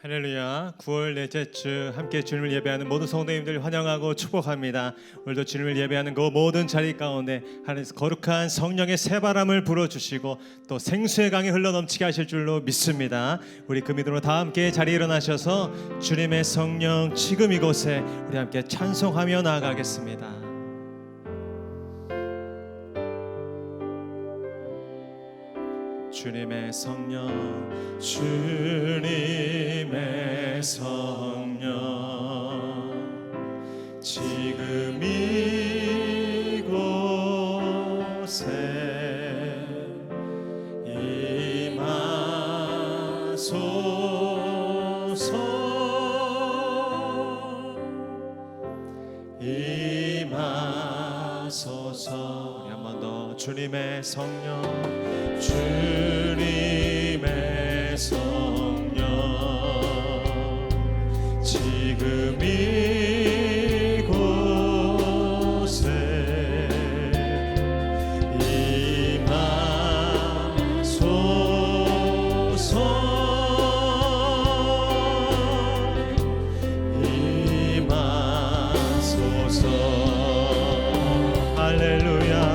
할렐루야. 9월 넷째 주 함께 주님을 예배하는 모든 성도님들 환영하고 축복합니다. 오늘도 주님을 예배하는 그 모든 자리 가운데 하나님께서 거룩한 성령의 새바람을 불어주시고 또 생수의 강이 흘러넘치게 하실 줄로 믿습니다. 우리 그 믿음으로 다 함께 자리에 일어나셔서 주님의 성령 지금 이곳에 우리 함께 찬송하며 나아가겠습니다. 주님의 성령, 주님의 성령, 지금 이곳에 임하소서. 한 번 더. 주님의 성령, 주님의 성령, 지금 이곳에 임하소서. 할렐루야.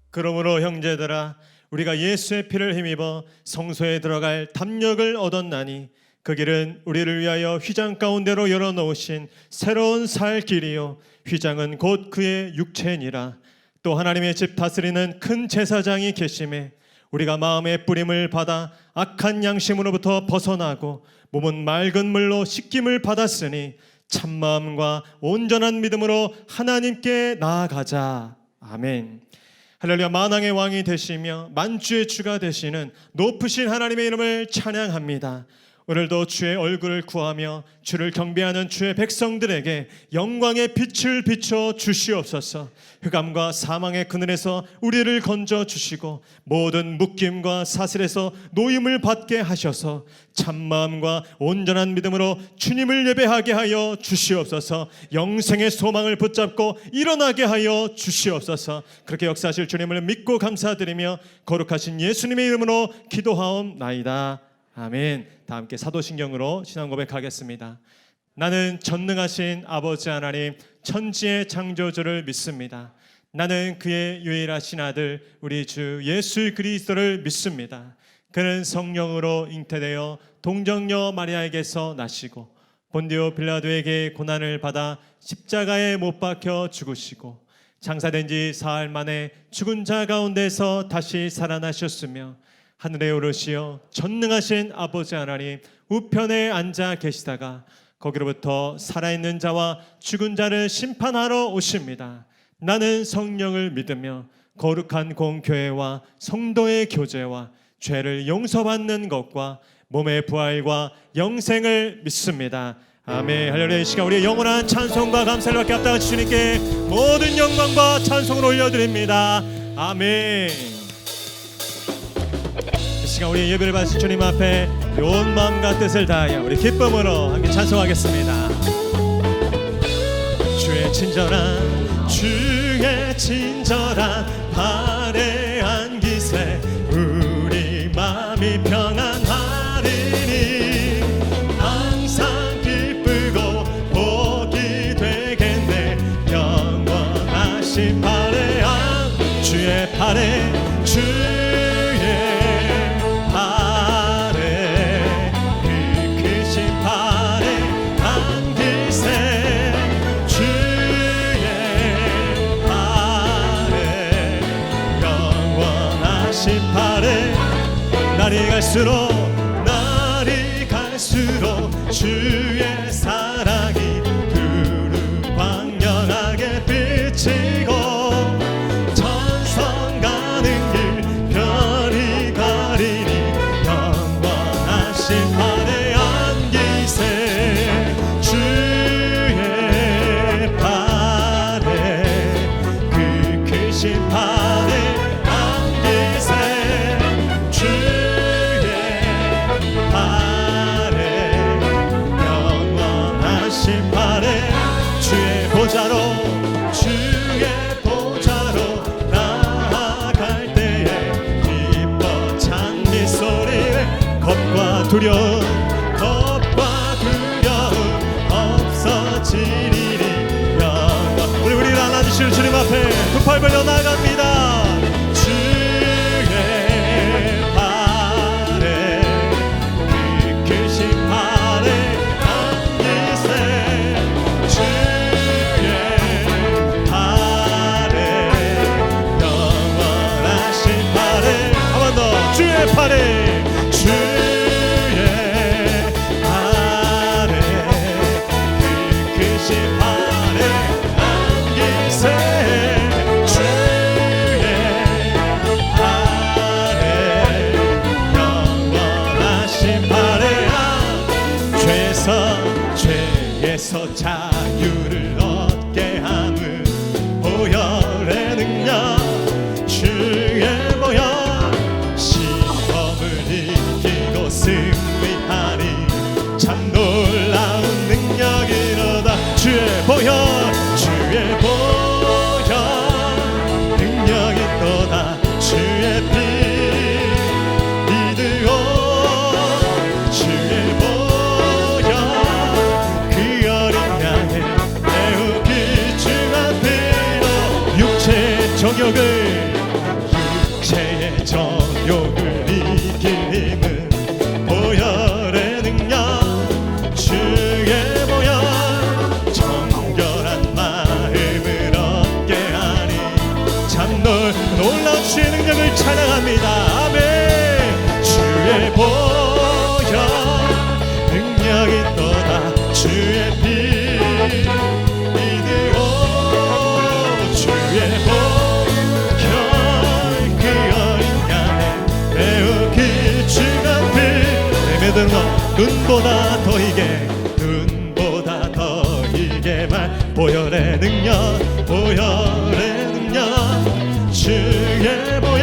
그러므로 형제들아, 우리가 예수의 피를 힘입어 성소에 들어갈 담력을 얻었나니 그 길은 우리를 위하여 휘장 가운데로 열어놓으신 새로운 살 길이요 휘장은 곧 그의 육체니라. 또 하나님의 집 다스리는 큰 제사장이 계심에 우리가 마음의 뿌림을 받아 악한 양심으로부터 벗어나고 몸은 맑은 물로 씻김을 받았으니 참마음과 온전한 믿음으로 하나님께 나아가자. 아멘. 할렐루야. 만왕의 왕이 되시며 만주의 주가 되시는 높으신 하나님의 이름을 찬양합니다. 오늘도 주의 얼굴을 구하며 주를 경배하는 주의 백성들에게 영광의 빛을 비춰 주시옵소서. 흑암과 사망의 그늘에서 우리를 건져 주시고 모든 묶임과 사슬에서 노임을 받게 하셔서 참마음과 온전한 믿음으로 주님을 예배하게 하여 주시옵소서. 영생의 소망을 붙잡고 일어나게 하여 주시옵소서. 그렇게 역사하실 주님을 믿고 감사드리며 거룩하신 예수님의 이름으로 기도하옵나이다. 아멘. 다 함께 사도신경으로 신앙 고백하겠습니다. 나는 전능하신 아버지 하나님 천지의 창조주를 믿습니다. 나는 그의 유일하신 아들 우리 주 예수 그리스도를 믿습니다. 그는 성령으로 잉태되어 동정녀 마리아에게서 나시고 본디오 빌라도에게 고난을 받아 십자가에 못 박혀 죽으시고 장사된 지 사흘 만에 죽은 자 가운데서 다시 살아나셨으며 하늘에 오르시어 전능하신 아버지 하나님 우편에 앉아 계시다가 거기로부터 살아있는 자와 죽은 자를 심판하러 오십니다. 나는 성령을 믿으며 거룩한 공교회와 성도의 교제와 죄를 용서받는 것과 몸의 부활과 영생을 믿습니다. 아멘. 할렐루야. 이 시간 우리의 영원한 찬송과 감사를 받게 합당한 주님께 모든 영광과 찬송을 올려드립니다. 아멘. 이 시간 우리 예배를 받으실 주님 앞에 온 마음과 뜻을 다하여 우리 기쁨으로 함께 찬송하겠습니다. 주의 친절한 발에 안기세 우리 마음이 평안하리니 항상 기쁘고 복이 되겠네. 영원하신 발에 주의 발에 그 크신 발에 안기세 갈수록 주의 사랑이 두루 광명하게 비치고 천성 가는 길 별이 가리니 영원하신 팔에 안기세 주의 팔에 그 크신 팔에 안기세 주의 팔에 영원하신 팔에 주의 보좌로 나아갈 때에 기뻐 찬미 소리에 겁과 두려움 없어지리니 영원. 우리를 안아주실 주님 앞에 두 팔 벌려 나갑니다. 주의 팔에 그 크신 팔에 안기세 주의 팔에 영원하신 팔에 한 번 더 주의 팔에 죄에서 자유를 얻게 함은 보혈의 능력 주의 보혈 시험을 이기고 승리하니 참 놀라운 능력이로다. 주의 보혈 능력이 또다. 주의 피 믿으오 주의 보혈 그 어린 양의 매우 귀중한 피로 육체의 정욕을 이길 힘은 보혈의 능력 주의 보혈 정결한 마음을 얻게 하니 참 놀라운 주의 능력을 찬양합니다. 아멘. 주의 보혈 능력이 또다. 주의 피 믿으오 주의 보혈 그 어린 양의 매우 귀중한 피 내며든 것 눈보다 더 이게 말 보혈의 능력 주의 보혈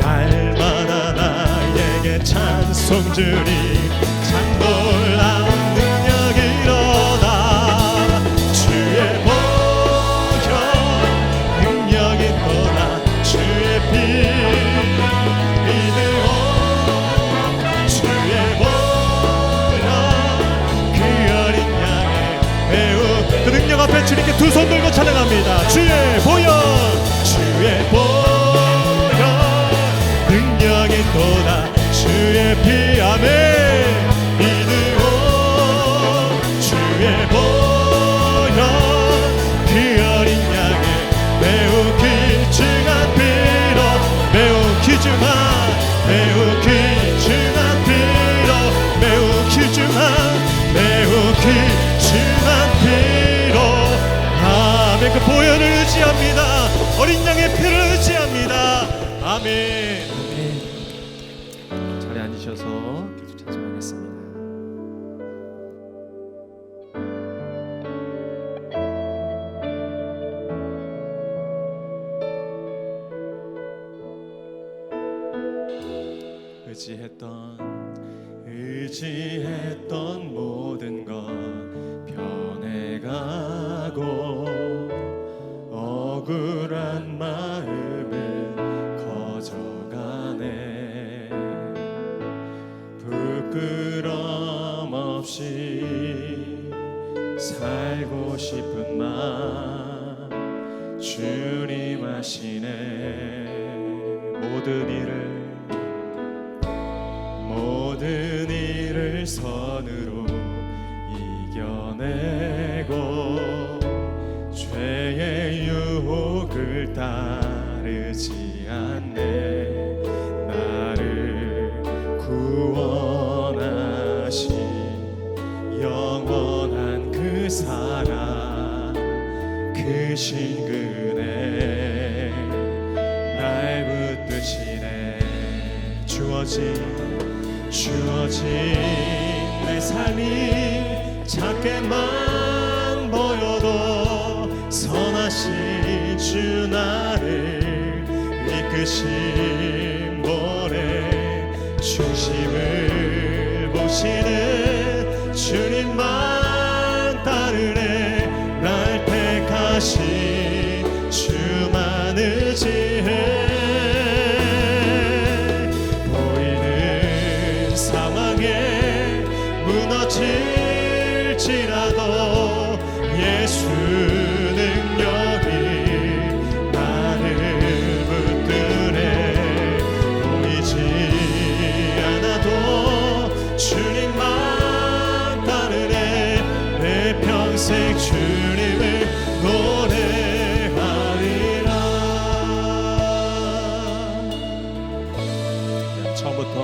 날마다 나에게 찬송 주리 참 놀라운 능력이로다. 주의 보혈 능력이 또다. 주의 피 믿으오 주의 보혈 그 어린 양의 매우 그 능력 앞에 주님께 두 손 들고 찬양합니다. 주의 보혈 능력이 또다. 주의 피 아멘 믿으오 주의 보혈 그 어린 양의 매우 귀중한 피로 매우 귀중한 피로 아멘. 그 보혈을 의지합니다. 어린 양의 피를 의지합니다. 아멘. 자리에 앉으셔서 계속 찬송하겠습니다. 의지했던 모든 것 변해가고 억울한 마음은 커져가네. 부끄럼 없이 살고 싶은 마음 주님 아시네. 모든 일을 선으로 이겨내고 죄의 유혹을 따르지 않네. 나를 구원하신 영원한 그 사랑 크신 그네 날 붙드시네. 주어진 내 삶이 작게만 보여도 선하신 주 나를 이끄신 모래 중심을 보시는 주님만 따르네. 날 택하신 주만을 지혜 보이는 상황에 무너질지라도 예수 능력이 나를 붙드네. 보이지 않아도 주님만 따르네. 내 평생 주님을 노래하리라. 처음부터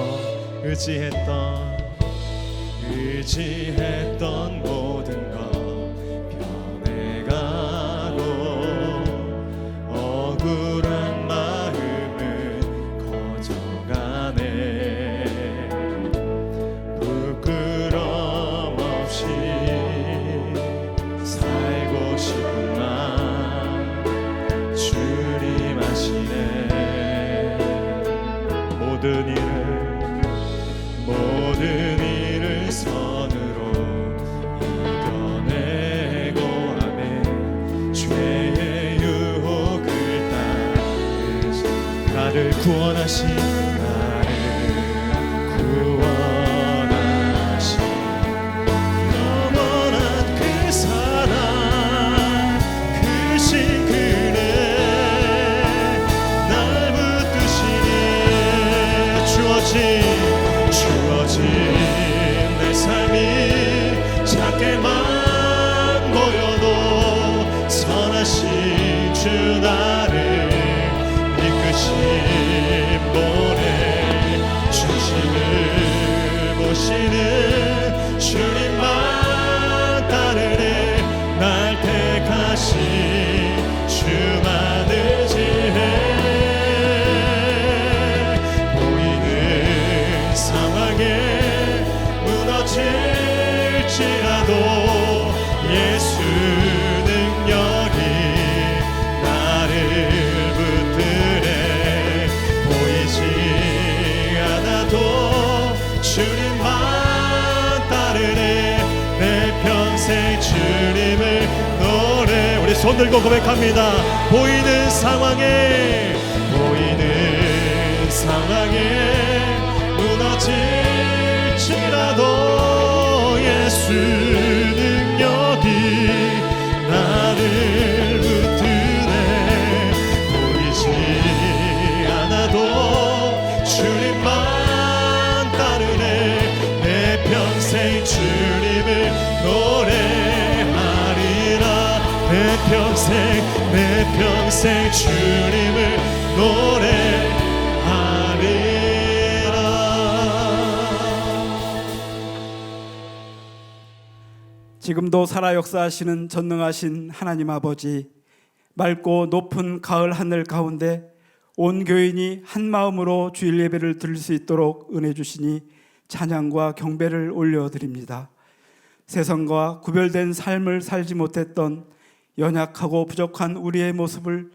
의지했던 모든 것 변해가고 억울한 마음은 커져가네. 부끄럼 없이 살고 싶은 마음 주님 아시네. 모든 일을 선으로 이겨내고 하네. 죄의 유혹을 따르시 나를 구원하신 영원한 그 사랑 크신 그네 날 붙드시네. 주어진 내 삶이 작게만 보여도 선하신 주 나를 이끄신 모래 중심을 보시는 주님만 따르네. 날 택하신 주만을 지혜 보이는 상황에 무너질지라도 예수 능력이 나를 붙드네. 보이지 않아도 주님만 따르네. 내 평생 주님을 노래. 우리 손 들고 고백합니다. 보이는 상황에 무너질지라도 예수 능력이 나를 붙드네. 보이지 않아도 주님만 따르네. 내 평생 주님을 노래하리라. 내 평생 주님을 노래하리라. 지금도 살아 역사하시는 전능하신 하나님 아버지, 맑고 높은 가을 하늘 가운데 온 교인이 한 마음으로 주일 예배를 드릴 수 있도록 은혜 주시니 찬양과 경배를 올려드립니다. 세상과 구별된 삶을 살지 못했던 연약하고 부족한 우리의 모습을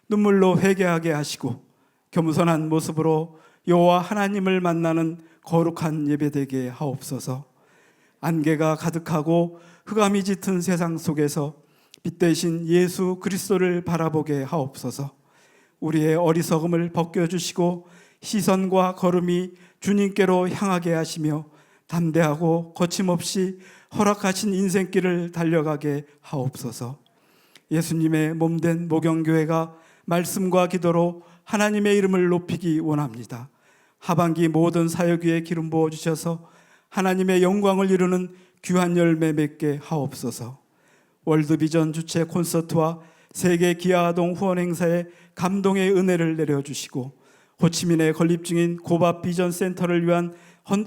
눈물로 회개하게 하시고 겸손한 모습으로 여호와 하나님을 만나는 거룩한 예배되게 하옵소서. 안개가 가득하고 흑암이 짙은 세상 속에서 빛 대신 예수 그리스도를 바라보게 하옵소서. 우리의 어리석음을 벗겨주시고 시선과 걸음이 주님께로 향하게 하시며 담대하고 거침없이 허락하신 인생길을 달려가게 하옵소서. 예수님의 몸된 모경교회가 말씀과 기도로 하나님의 이름을 높이기 원합니다. 하반기 모든 사역 위에 기름 부어주셔서 하나님의 영광을 이루는 귀한 열매 맺게 하옵소서. 월드비전 주최 콘서트와 세계 기아아동 후원 행사에 감동의 은혜를 내려주시고 호치민에 건립 중인 고밥 비전 센터를 위한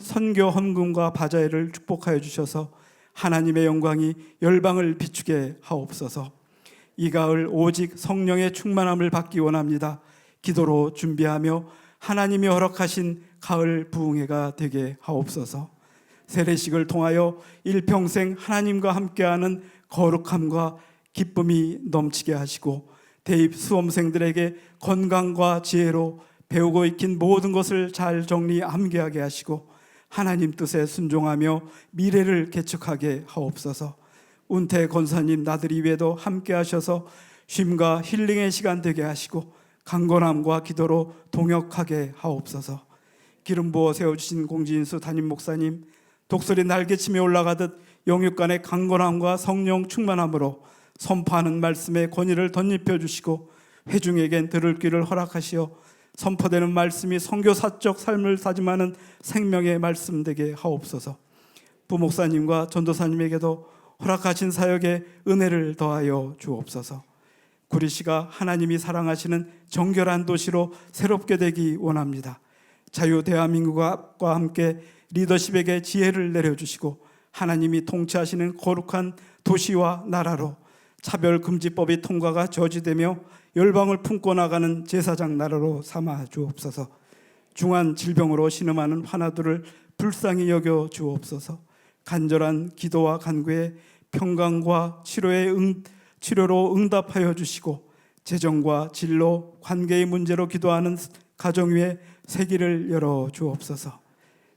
선교 헌금과 바자회를 축복하여 주셔서 하나님의 영광이 열방을 비추게 하옵소서. 이 가을 오직 성령의 충만함을 받기 원합니다. 기도로 준비하며 하나님이 허락하신 가을 부흥회가 되게 하옵소서. 세례식을 통하여 일평생 하나님과 함께하는 거룩함과 기쁨이 넘치게 하시고 대입 수험생들에게 건강과 지혜로 배우고 익힌 모든 것을 잘 정리 암기하게 하시고 하나님 뜻에 순종하며 미래를 개척하게 하옵소서. 운태 권사님 나들이 외에도 함께 하셔서 쉼과 힐링의 시간 되게 하시고 강건함과 기도로 동역하게 하옵소서. 기름 부어 세워주신 공진수 담임 목사님 독수리 날개치며 올라가듯 영육간의 강건함과 성령 충만함으로 선포하는 말씀의 권위를 덧입혀 주시고 회중에겐 들을 귀를 허락하시어 선포되는 말씀이 선교사적 삶을 다짐하는 생명의 말씀 되게 하옵소서. 부목사님과 전도사님에게도 허락하신 사역에 은혜를 더하여 주옵소서. 구리시가 하나님이 사랑하시는 정결한 도시로 새롭게 되기 원합니다. 자유 대한민국과 함께 리더십에게 지혜를 내려주시고 하나님이 통치하시는 거룩한 도시와 나라로 차별금지법이 통과가 저지되며 열방을 품고 나가는 제사장 나라로 삼아 주옵소서. 중한 질병으로 신음하는 환아들을 불쌍히 여겨 주옵소서. 간절한 기도와 간구에 평강과 치료로 응답하여 주시고 재정과 진로, 관계의 문제로 기도하는 가정 위에 새길을 열어 주옵소서.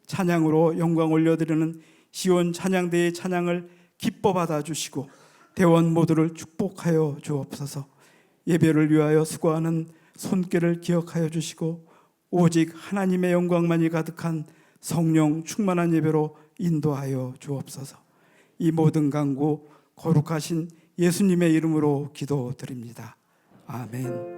찬양으로 영광 올려드리는 시온 찬양대의 찬양을 기뻐 받아 주시고 대원 모두를 축복하여 주옵소서. 예배를 위하여 수고하는 손길을 기억하여 주시고 오직 하나님의 영광만이 가득한 성령 충만한 예배로 인도하여 주옵소서. 이 모든 간구 거룩하신 예수님의 이름으로 기도드립니다. 아멘.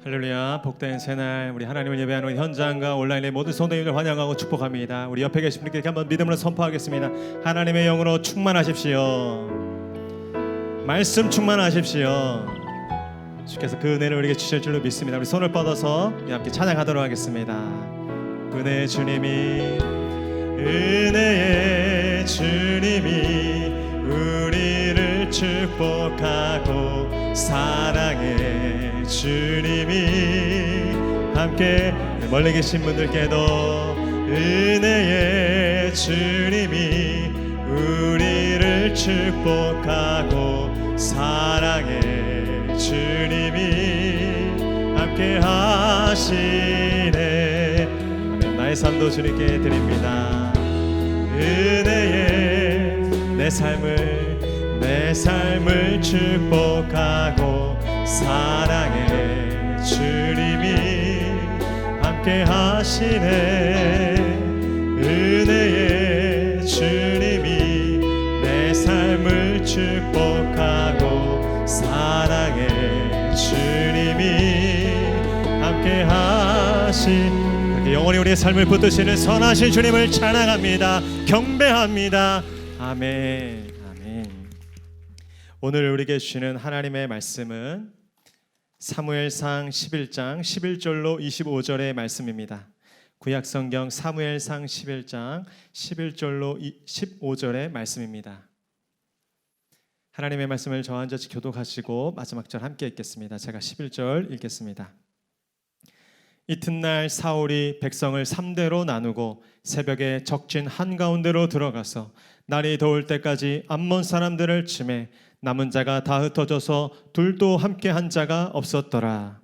할렐루야. 복된 새날 우리 하나님을 예배하는 현장과 온라인의 모든 성도님들 환영하고 축복합니다. 우리 옆에 계신 분들께 한번 믿음으로 선포하겠습니다. 하나님의 영으로 충만하십시오. 말씀 충만하십시오. 주께서 그 은혜를 우리에게 주실 줄로 믿습니다. 우리 손을 뻗어서 함께 찬양하도록 하겠습니다. 은혜의 주님이 우리를 축복하고 사랑의 주님이 함께 멀리 계신 분들께도 은혜의 주님이 우리를 축복하고 사랑의 주님이 함께 하시네. 나의 삶도 주님께 드립니다. 은혜의 내 삶을 축복하고 사랑의 주님이 함께 하시네. 은혜의 주님이 내 삶을 축복하고 사랑의 주님이 함께 하시네. 영원히 우리의 삶을 붙드시는 선하신 주님을 찬양합니다. 경배합니다. 아멘. 오늘 우리에게 주시는 하나님의 말씀은 사무엘상 11장 11절로 25절의 말씀입니다. 구약성경 사무엘상 11장 11절로 15절의 말씀입니다. 하나님의 말씀을 저와 같이 교독하시고 마지막 절 함께 읽겠습니다. 제가 11절 읽겠습니다. 이튿날 사울이 백성을 3대로 나누고 새벽에 적진 한가운데로 들어가서 날이 더울 때까지 암몬 사람들을 치매 남은 자가 다 흩어져서 둘도 함께 한 자가 없었더라.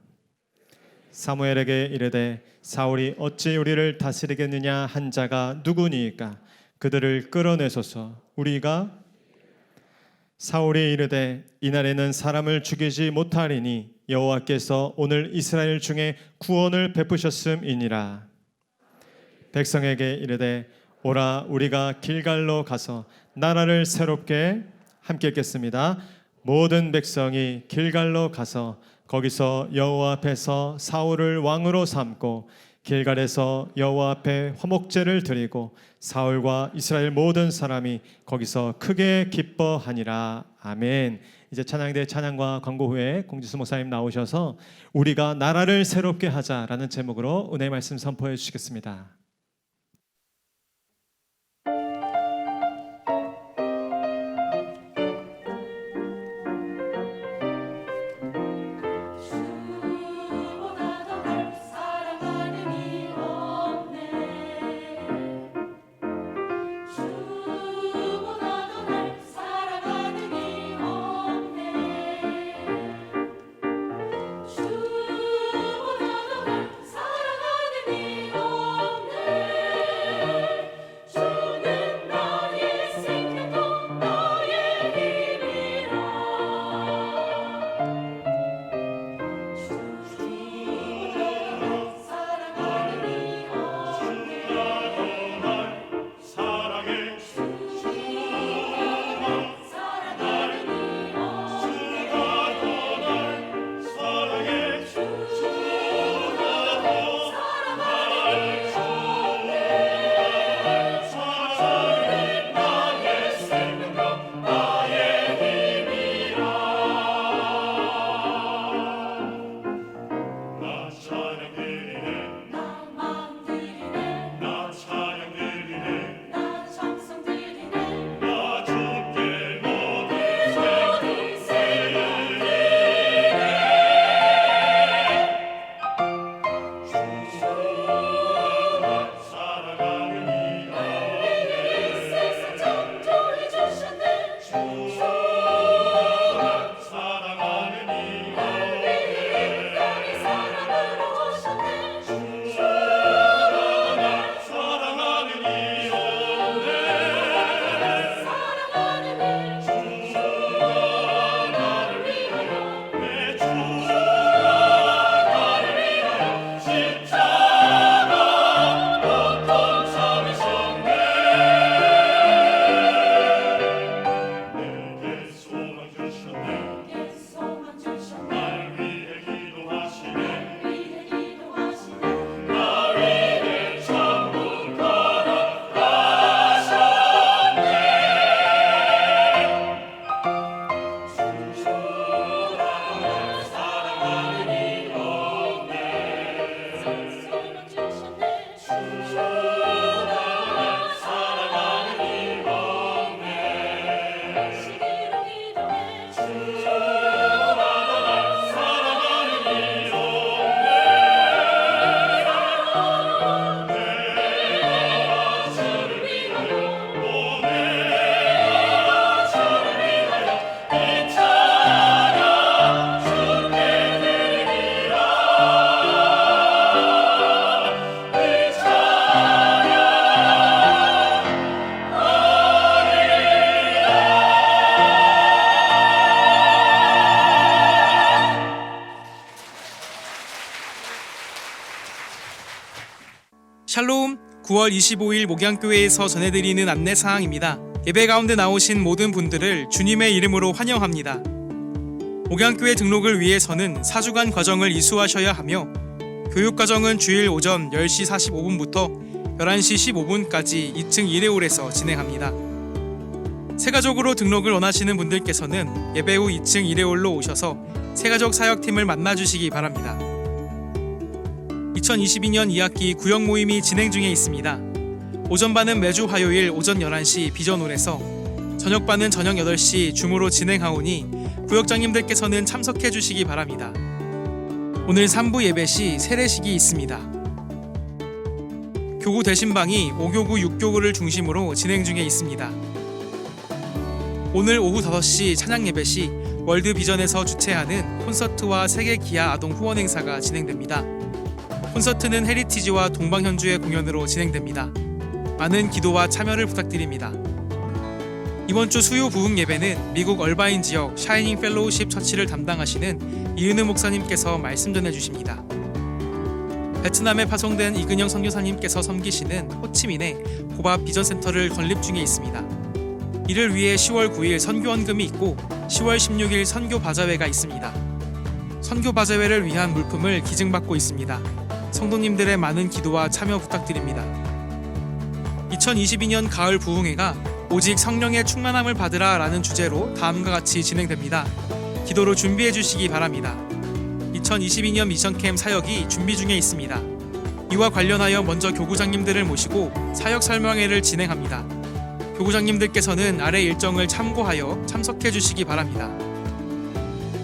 사무엘에게 이르되 사울이 어찌 우리를 다스리겠느냐 한 자가 누구니이까 그들을 끌어내소서. 우리가 사울이 이르되 이날에는 사람을 죽이지 못하리니 여호와께서 오늘 이스라엘 중에 구원을 베푸셨음이니라. 백성에게 이르되 오라 우리가 길갈로 가서 나라를 새롭게 함께 읽겠습니다. 모든 백성이 길갈로 가서 거기서 여호와 앞에서 사울을 왕으로 삼고 길갈에서 여호와 앞에 화목제를 드리고 사울과 이스라엘 모든 사람이 거기서 크게 기뻐하니라. 아멘. 이제 찬양대 찬양과 광고 후에 공지수 목사님 나오셔서 우리가 나라를 새롭게 하자라는 제목으로 은혜의 말씀 선포해 주시겠습니다. 샬롬, 9월 25일 목양교회에서 전해드리는 안내사항입니다. 예배 가운데 나오신 모든 분들을 주님의 이름으로 환영합니다. 목양교회 등록을 위해서는 4주간 과정을 이수하셔야 하며 교육과정은 주일 오전 10시 45분부터 11시 15분까지 2층 1회홀에서 진행합니다. 새가족으로 등록을 원하시는 분들께서는 예배 후 2층 1회홀로 오셔서 새가족 사역팀을 만나주시기 바랍니다. 2022년 2학기 구역 모임이 진행 중에 있습니다. 오전반은 매주 화요일 오전 11시 비전홀에서, 저녁반은 저녁 8시 줌으로 진행하오니 구역장님들께서는 참석해 주시기 바랍니다. 오늘 3부 예배 시 세례식이 있습니다. 교구 대신방이 5교구 6교구를 중심으로 진행 중에 있습니다. 오늘 오후 5시 찬양 예배 시 월드비전에서 주최하는 콘서트와 세계 기아 아동 후원 행사가 진행됩니다. 콘서트는 헤리티지와 동방현주의 공연으로 진행됩니다. 많은 기도와 참여를 부탁드립니다. 이번 주 수요 부흥 예배는 미국 얼바인 지역 샤이닝 펠로우십 처치를 담당하시는 이은우 목사님께서 말씀 전해 주십니다. 베트남에 파송된 이근영 선교사님께서 섬기시는 호치민에 고밥 비전센터를 건립 중에 있습니다. 이를 위해 10월 9일 선교원금이 있고 10월 16일 선교 바자회가 있습니다. 선교 바자회를 위한 물품을 기증받고 있습니다. 성도님들의 많은 기도와 참여 부탁드립니다. 2022년 가을 부흥회가 오직 성령의 충만함을 받으라 라는 주제로 다음과 같이 진행됩니다. 기도로 준비해 주시기 바랍니다. 2022년 미션캠 사역이 준비 중에 있습니다. 이와 관련하여 먼저 교구장님들을 모시고 사역 설명회를 진행합니다. 교구장님들께서는 아래 일정을 참고하여 참석해 주시기 바랍니다.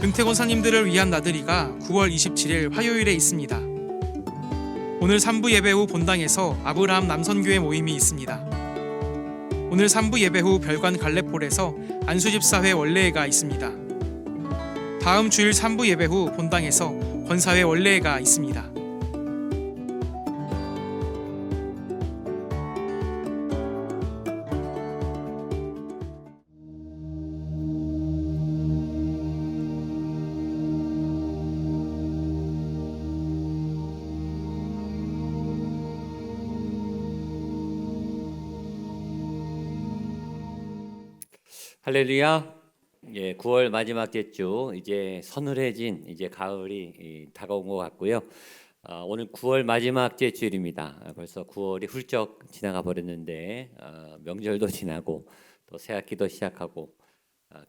은퇴 권사님들을 위한 나들이가 9월 27일 화요일에 있습니다. 오늘 3부 예배 후 본당에서 아브라함 남선교회 모임이 있습니다. 오늘 3부 예배 후 별관 갈래폴에서 안수집사회 원례회가 있습니다. 다음 주일 3부 예배 후 본당에서 권사회 원례회가 있습니다. 할렐루야. 예, 9월 마지막 주 이제 서늘해진 이제 가을이 다가온 것 같고요. 오늘 9월 마지막 주일입니다. 벌써 9월이 훌쩍 지나가 버렸는데 명절도 지나고 또 새학기도 시작하고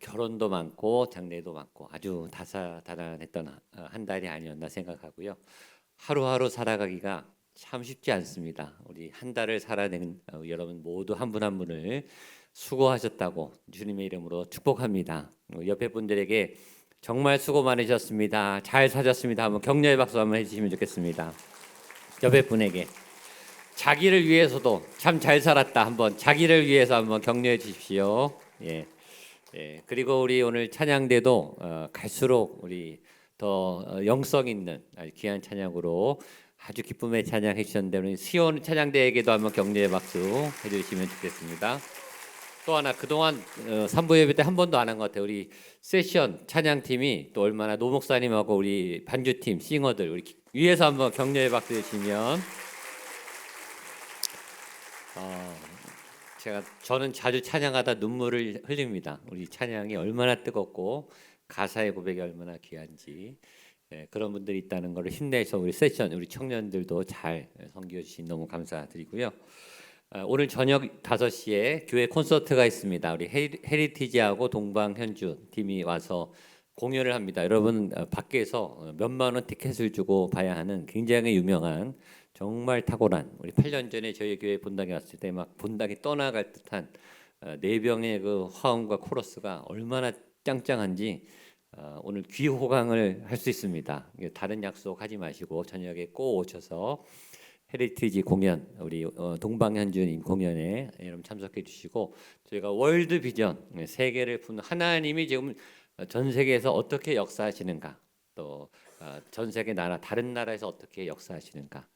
결혼도 많고 장례도 많고 아주 다사다난했던 한 달이 아니었나 생각하고요. 하루하루 살아가기가 참 쉽지 않습니다. 우리 한 달을 살아낸 여러분 모두 한 분 한 분을 수고하셨다고 주님의 이름으로 축복합니다. 옆에 분들에게 정말 수고 많으셨습니다. 잘 사셨습니다. 한번 격려의 박수 한번 해주시면 좋겠습니다. 옆에 분에게 자기를 위해서도 참 잘 살았다. 한번 자기를 위해서 한번 격려해 주십시오. 예. 그리고 우리 오늘 찬양대도 갈수록 우리 더 영성 있는 아주 귀한 찬양으로 아주 기쁨의 찬양해 주셨는데 우리 시온 찬양대에게도 한번 격려의 박수 해주시면 좋겠습니다. 또 하나 그동안 3부 예배 때 한 번도 안 한 것 같아요. 우리 세션 찬양팀이 또 얼마나 노 목사님하고 우리 반주팀 싱어들 우리 위에서 한번 격려의 박수 해주시면 저는 자주 찬양하다 눈물을 흘립니다. 우리 찬양이 얼마나 뜨겁고 가사의 고백이 얼마나 귀한지 그런 분들이 있다는 것을 힘내서 우리 세션 우리 청년들도 잘 섬겨 주신 너무 감사드리고요. 오늘 저녁 5시에 교회 콘서트가 있습니다. 우리 헤리티지하고 동방현주 팀이 와서 공연을 합니다. 여러분 밖에서 몇만 원 티켓을 주고 봐야 하는 굉장히 유명한 정말 탁월한 우리 8년 전에 저희 교회 본당에 왔을 때 막 본당이 떠나갈 듯한 네 병의 그 화음과 코러스가 얼마나 짱짱한지 오늘 귀호강을 할 수 있습니다. 다른 약속하지 마시고 저녁에 꼭 오셔서 헤리티지 공연 우리 동방현주님 공연에 여러분 참석해 주시고 저희가 월드 비전 세계를 푸는 하나님이 지금 전 세계에서 어떻게 역사하시는가 또 전 세계 나라 다른 나라에서 어떻게 역사하시는가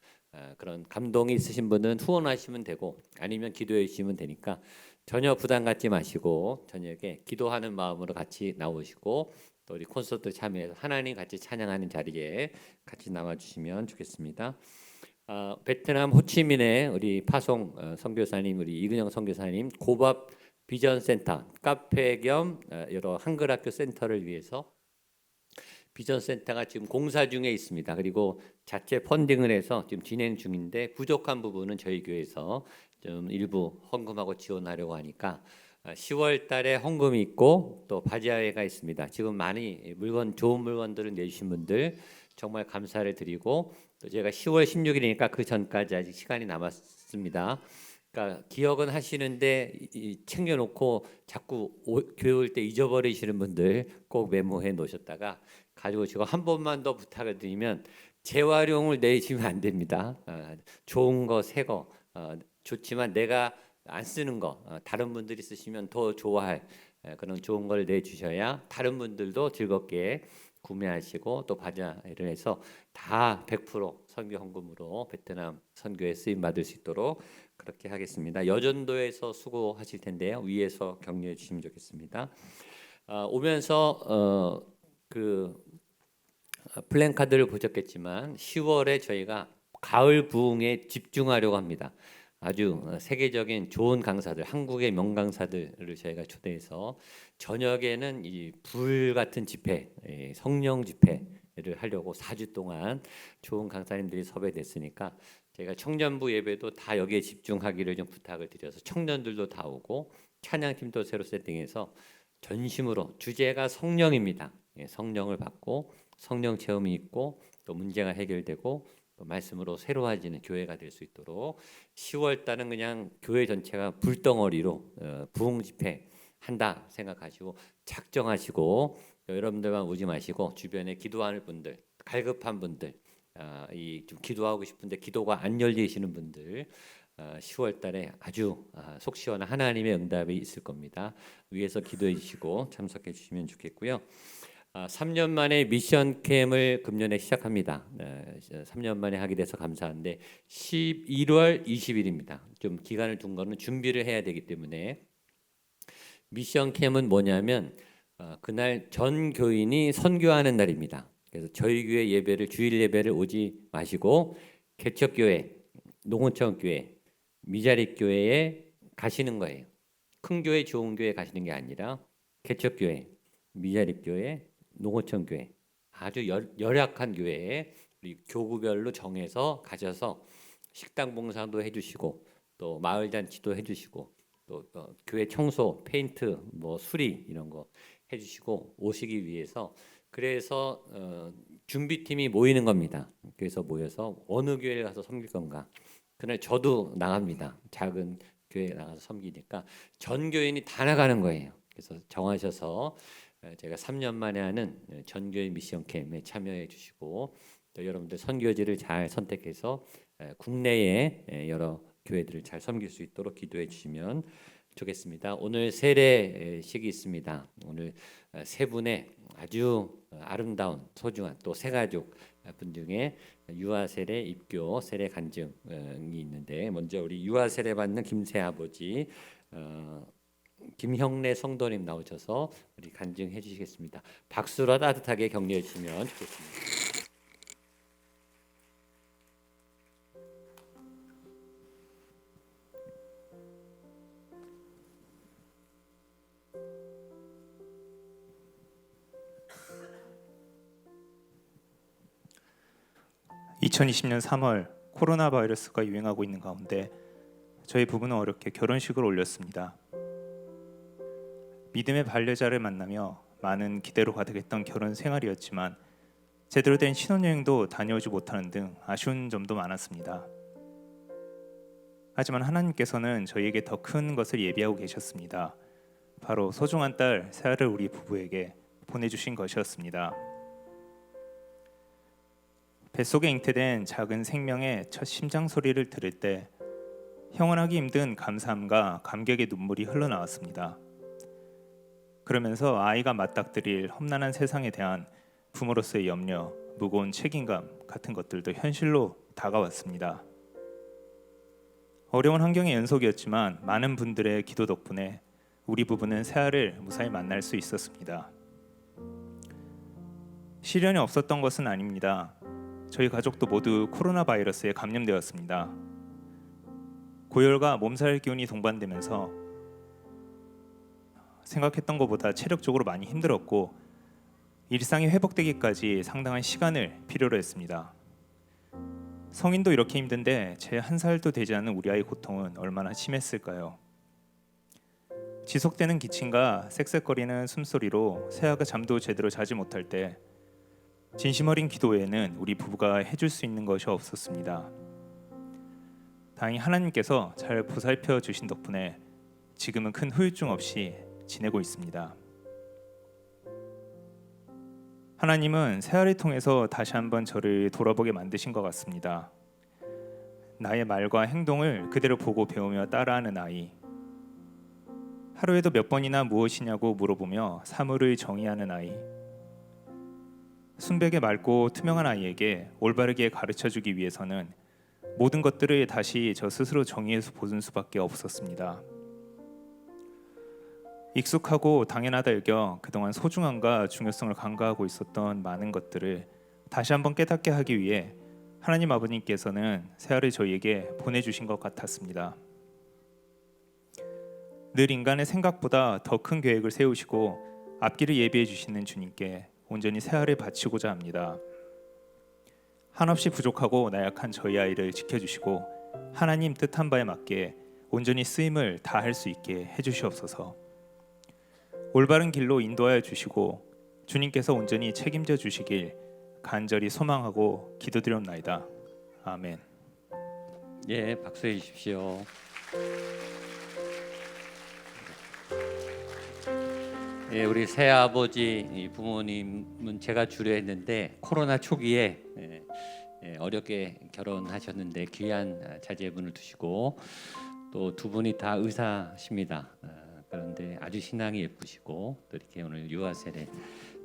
그런 감동이 있으신 분은 후원하시면 되고 아니면 기도해 주시면 되니까 전혀 부담 갖지 마시고 저녁에 기도하는 마음으로 같이 나오시고 또 우리 콘서트 참여해서 하나님 같이 찬양하는 자리에 같이 나와 주시면 좋겠습니다. 베트남 호치민의 우리 파송 선교사님 우리 이근영 선교사님 고밥 비전 센터 카페 겸 여러 한글학교 센터를 위해서 비전 센터가 지금 공사 중에 있습니다. 그리고 자체 펀딩을 해서 지금 진행 중인데 부족한 부분은 저희 교회에서 좀 일부 헌금하고 지원하려고 하니까 10월 달에 헌금이 있고 또 바자회가 있습니다. 지금 많이 좋은 물건들을 내주신 분들 정말 감사를 드리고 또 제가 10월 16일이니까 그 전까지 아직 시간이 남았습니다. 그러니까 기억은 하시는데 챙겨놓고 자꾸 교회 올 때 잊어버리시는 분들 꼭 메모해 놓으셨다가 가지고 지금 한 번만 더 부탁을 드리면 재활용을 내시면 안 됩니다. 좋은 거, 새 거 좋지만 내가 안 쓰는 거 다른 분들이 쓰시면 더 좋아할 그런 좋은 걸 내주셔야 다른 분들도 즐겁게 구매하시고 또 바자회를 해서 다 100% 선교 헌금으로 베트남 선교에 쓰임 받을 수 있도록 그렇게 하겠습니다. 여전도에서 수고하실 텐데요. 위에서 격려해 주시면 좋겠습니다. 오면서 플랜카드를 보셨겠지만 10월에 저희가 가을 부흥에 집중하려고 합니다. 아주 세계적인 좋은 강사들, 한국의 명강사들을 저희가 초대해서 저녁에는 이 불 같은 집회, 성령 집회를 하려고 4주 동안 좋은 강사님들이 섭외됐으니까 제가 청년부 예배도 다 여기에 집중하기를 좀 부탁을 드려서 청년들도 다 오고 찬양팀도 새로 세팅해서 전심으로 주제가 성령입니다. 성령을 받고 성령 체험이 있고 또 문제가 해결되고 또 말씀으로 새로워지는 교회가 될 수 있도록 10월 달은 그냥 교회 전체가 불덩어리로 부흥 집회 한다 생각하시고 작정하시고 여러분들만 오지 마시고 주변에 기도하는 분들, 갈급한 분들, 좀 기도하고 싶은데 기도가 안 열리시는 분들 10월 달에 아주 속 시원한 하나님의 응답이 있을 겁니다. 위에서 기도해 주시고 참석해 주시면 좋겠고요. 3년 만에 미션 캠을 금년에 시작합니다. 3년 만에 하게 돼서 감사한데 11월 20일입니다. 좀 기간을 둔 거는 준비를 해야 되기 때문에 미션 캠은 뭐냐면 그날 전 교인이 선교하는 날입니다. 그래서 저희 교회 예배를 주일 예배를 오지 마시고 개척교회, 농어촌교회, 미자립교회에 가시는 거예요. 큰 교회, 좋은 교회 가시는 게 아니라 개척교회, 미자립교회, 농어촌교회 아주 열악한 교회에 우리 교구별로 정해서 가셔서 식당 봉사도 해주시고 또 마을 잔치도 해주시고 또 교회 청소, 페인트, 뭐 수리 이런 거 해주시고 오시기 위해서 그래서 준비팀이 모이는 겁니다. 그래서 모여서 어느 교회에 가서 섬길 건가. 그날 저도 나갑니다. 작은 교회에 나가서 섬기니까 전 교인이 다 나가는 거예요. 그래서 정하셔서 제가 3년 만에 하는 전교회 미션 캠에 참여해 주시고 또 여러분들 선교지를 잘 선택해서 국내에 여러 교회들을 잘 섬길 수 있도록 기도해 주시면 좋겠습니다. 오늘 세례식이 있습니다. 오늘 세 분의 아주 아름다운 소중한 또 세 가족 분 중에 유아 세례, 입교, 세례 간증이 있는데 먼저 우리 유아 세례 받는 김새 아버지 김형래 성도님 나오셔서 우리 간증해 주시겠습니다. 박수로 따뜻하게 격려해 주시면 좋겠습니다. (2020년 3월) 코로나 바이러스가 유행하고 있는 가운데 저희 부부는 어렵게 결혼식을 올렸습니다. 믿음의 반려자를 만나며 많은 기대로 가득했던 결혼 생활이었지만 제대로 된 신혼여행도 다녀오지 못하는 등 아쉬운 점도 많았습니다. 하지만 하나님께서는 저희에게 더 큰 것을 예비하고 계셨습니다. 바로 소중한 딸 세아를 우리 부부에게 보내주신 것이었습니다. 뱃속에 잉태된 작은 생명의 첫 심장 소리를 들을 때 형언하기 힘든 감사함과 감격의 눈물이 흘러나왔습니다. 그러면서 아이가 맞닥뜨릴 험난한 세상에 대한 부모로서의 염려, 무거운 책임감 같은 것들도 현실로 다가왔습니다. 어려운 환경의 연속이었지만 많은 분들의 기도 덕분에 우리 부부는 새아를 무사히 만날 수 있었습니다. 시련이 없었던 것은 아닙니다. 저희 가족도 모두 코로나 바이러스에 감염되었습니다. 고열과 몸살 기운이 동반되면서 생각했던 것보다 체력적으로 많이 힘들었고 일상이 회복되기까지 상당한 시간을 필요로 했습니다. 성인도 이렇게 힘든데 제 1살도 되지 않은 우리 아이 고통은 얼마나 심했을까요? 지속되는 기침과 쌕쌕거리는 숨소리로 새아가 잠도 제대로 자지 못할 때 진심 어린 기도 외에는 우리 부부가 해줄 수 있는 것이 없었습니다. 다행히 하나님께서 잘 보살펴 주신 덕분에 지금은 큰 후유증 없이 지내고 있습니다. 하나님은 새아를 통해서 다시 한번 저를 돌아보게 만드신 것 같습니다. 나의 말과 행동을 그대로 보고 배우며 따라하는 아이, 하루에도 몇 번이나 무엇이냐고 물어보며 사물을 정의하는 아이, 순백의 맑고 투명한 아이에게 올바르게 가르쳐주기 위해서는 모든 것들을 다시 저 스스로 정의해서 보는 수밖에 없었습니다. 익숙하고 당연하다 여겨 그동안 소중함과 중요성을 간과하고 있었던 많은 것들을 다시 한번 깨닫게 하기 위해 하나님 아버님께서는 새아를 저희에게 보내주신 것 같았습니다. 늘 인간의 생각보다 더 큰 계획을 세우시고 앞길을 예비해 주시는 주님께 온전히 새아를 바치고자 합니다. 한없이 부족하고 나약한 저희 아이를 지켜주시고 하나님 뜻한 바에 맞게 온전히 쓰임을 다할 수 있게 해주시옵소서. 올바른 길로 인도하여 주시고 주님께서 온전히 책임져 주시길 간절히 소망하고 기도드렸나이다. 아멘. 예, 박수해 주십시오. 예, 우리 새아버지 부모님은 제가 주려 했는데 코로나 초기에 어렵게 결혼하셨는데 귀한 자제분을 두시고 또 두 분이 다 의사십니다. 그런데 아주 신앙이 예쁘시고 또 이렇게 오늘 유아 세례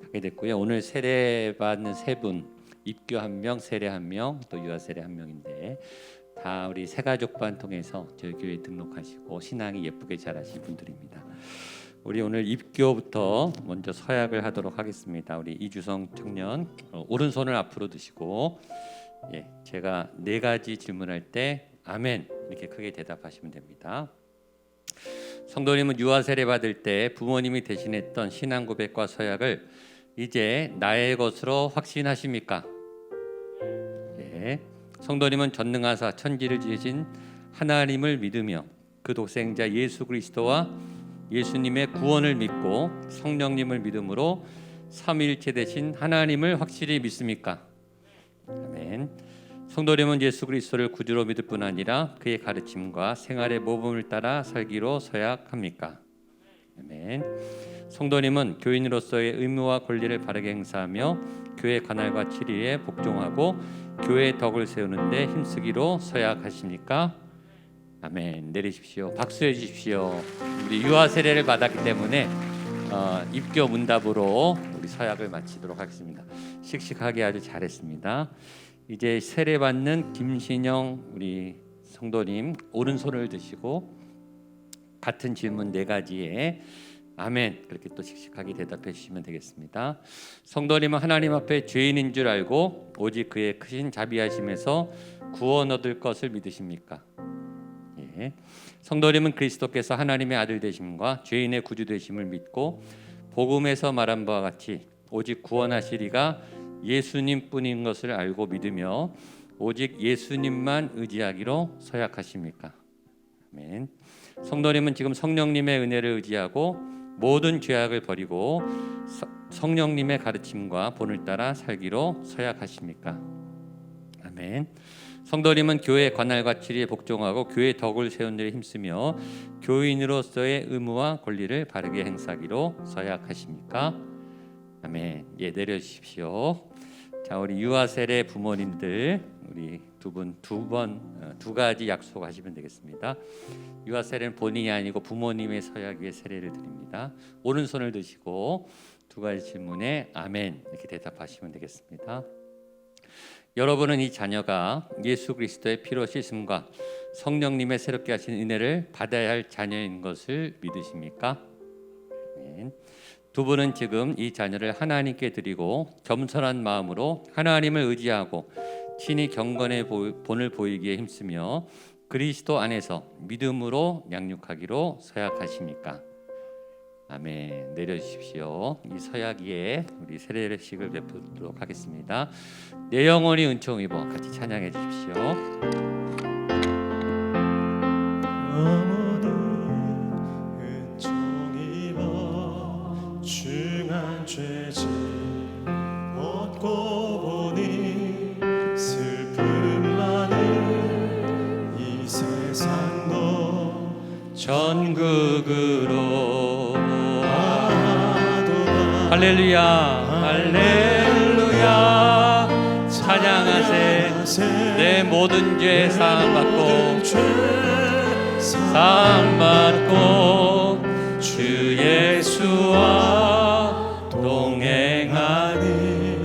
하게 됐고요. 오늘 세례 받는 세 분, 입교 1명, 세례 1명, 또 유아 세례 1명인데 다 우리 새가족반 통해서 저희 교회에 등록하시고 신앙이 예쁘게 자라신 분들입니다. 우리 오늘 입교부터 먼저 서약을 하도록 하겠습니다. 우리 이주성 청년 오른손을 앞으로 드시고 제가 4가지 질문할 때 아멘 이렇게 크게 대답하시면 됩니다. 성도님은 유아 세례 받을 때 부모님이 대신했던 신앙 고백과 서약을 이제 나의 것으로 확신하십니까? 성도님은 전능하사 천지를 지으신 하나님을 믿으며 그 독생자 예수 그리스도와 예수님의 구원을 믿고 성령님을 믿음으로 삼위일체 되신 하나님을 확실히 믿습니까? 아멘. 성도님은 예수 그리스도를 구주로 믿을 뿐 아니라 그의 가르침과 생활의 모범을 따라 살기로 서약합니까? 아멘. 성도님은 교인으로서의 의무와 권리를 바르게 행사하며 교회 관할과 치리에 복종하고 교회의 덕을 세우는 데 힘쓰기로 서약하십니까? 아멘. 내리십시오. 박수해 주십시오. 우리 유아 세례를 받았기 때문에 입교 문답으로 우리 서약을 마치도록 하겠습니다. 씩씩하게 아주 잘했습니다. 이제 세례 받는 김신영 우리 성도님 오른손을 드시고 같은 질문 4가지에 아멘 그렇게 또 씩씩하게 대답해 주시면 되겠습니다. 성도님은 하나님 앞에 죄인인 줄 알고 오직 그의 크신 자비하심에서 구원 얻을 것을 믿으십니까? 성도님은 그리스도께서 하나님의 아들 되심과 죄인의 구주 되심을 믿고 복음에서 말한 바와 같이 오직 구원하시리가 예수님뿐인 것을 알고 믿으며 오직 예수님만 의지하기로 서약하십니까? 아멘. 성도님은 지금 성령님의 은혜를 의지하고 모든 죄악을 버리고 성령님의 가르침과 본을 따라 살기로 서약하십니까? 아멘. 성도님은 교회 관할과 치리에 복종하고 교회 덕을 세우는 데 힘쓰며 교인으로서의 의무와 권리를 바르게 행사하기로 서약하십니까? 아멘. 예, 내려주십시오. 자, 우리 유아 세례 부모님들 우리 두 가지 약속하시면 되겠습니다. 유아 세례는 본인이 아니고 부모님의 서약 위에 세례를 드립니다. 오른손을 드시고 2가지 질문에 아멘 이렇게 대답하시면 되겠습니다. 여러분은 이 자녀가 예수 그리스도의 피로 씻음과 성령님의 새롭게 하신 은혜를 받아야 할 자녀인 것을 믿으십니까? 아멘. 2분은 지금 이 자녀를 하나님께 드리고 겸손한 마음으로 하나님을 의지하고 친히 경건의 본을 보이기에 힘쓰며 그리스도 안에서 믿음으로 양육하기로 서약하십니까? 아멘. 내려주십시오. 이 서약 위에 우리 세례식을 베푸도록 하겠습니다. 내 영혼이 은총 입어 같이 찬양해 주십시오. 중한 죄짐 얻고 보니 슬픔 많은 이 세상도 전국으로 할렐루야 할렐루야 찬양하세 내 모든 죄 사함받고 사함받고 주 예수와 동행하니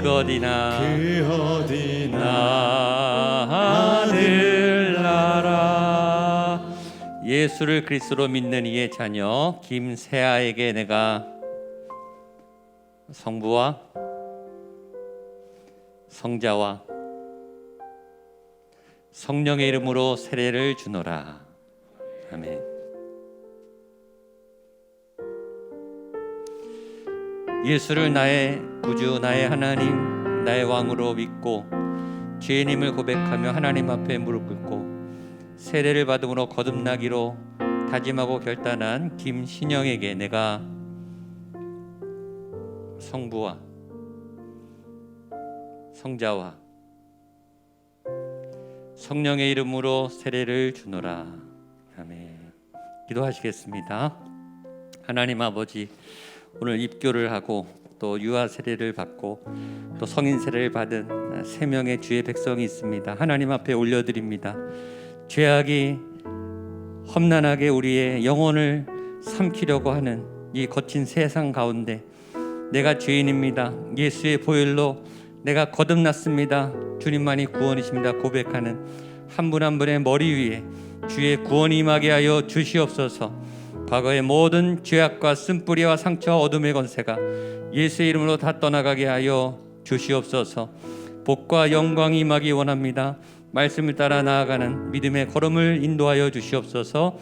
그 어디나 예수를 그리스도로 믿는 이의 자녀 김세아에게 내가 성부와 성자와 성령의 이름으로 세례를 주노라. 아멘. 예수를 나의 구주, 나의 하나님, 나의 왕으로 믿고 죄인임을 고백하며 하나님 앞에 무릎 꿇고 세례를 받음으로 거듭나기로 다짐하고 결단한 김신영에게 내가 성부와 성자와 성령의 이름으로 세례를 주노라. 아멘. 기도하시겠습니다. 하나님 아버지, 오늘 입교를 하고 또 유아 세례를 받고 또 성인 세례를 받은 3명의 주의 백성이 있습니다. 하나님 앞에 올려드립니다. 죄악이 험난하게 우리의 영혼을 삼키려고 하는 이 거친 세상 가운데 내가 죄인입니다. 예수의 보혈로 내가 거듭났습니다. 주님만이 구원이십니다. 고백하는 한 분 한 분의 머리 위에 주의 구원이 임하게 하여 주시옵소서. 과거의 모든 죄악과 쓴뿌리와 상처와 어둠의 권세가 예수의 이름으로 다 떠나가게 하여 주시옵소서. 복과 영광이 임하기 원합니다. 말씀을 따라 나아가는 믿음의 걸음을 인도하여 주시옵소서.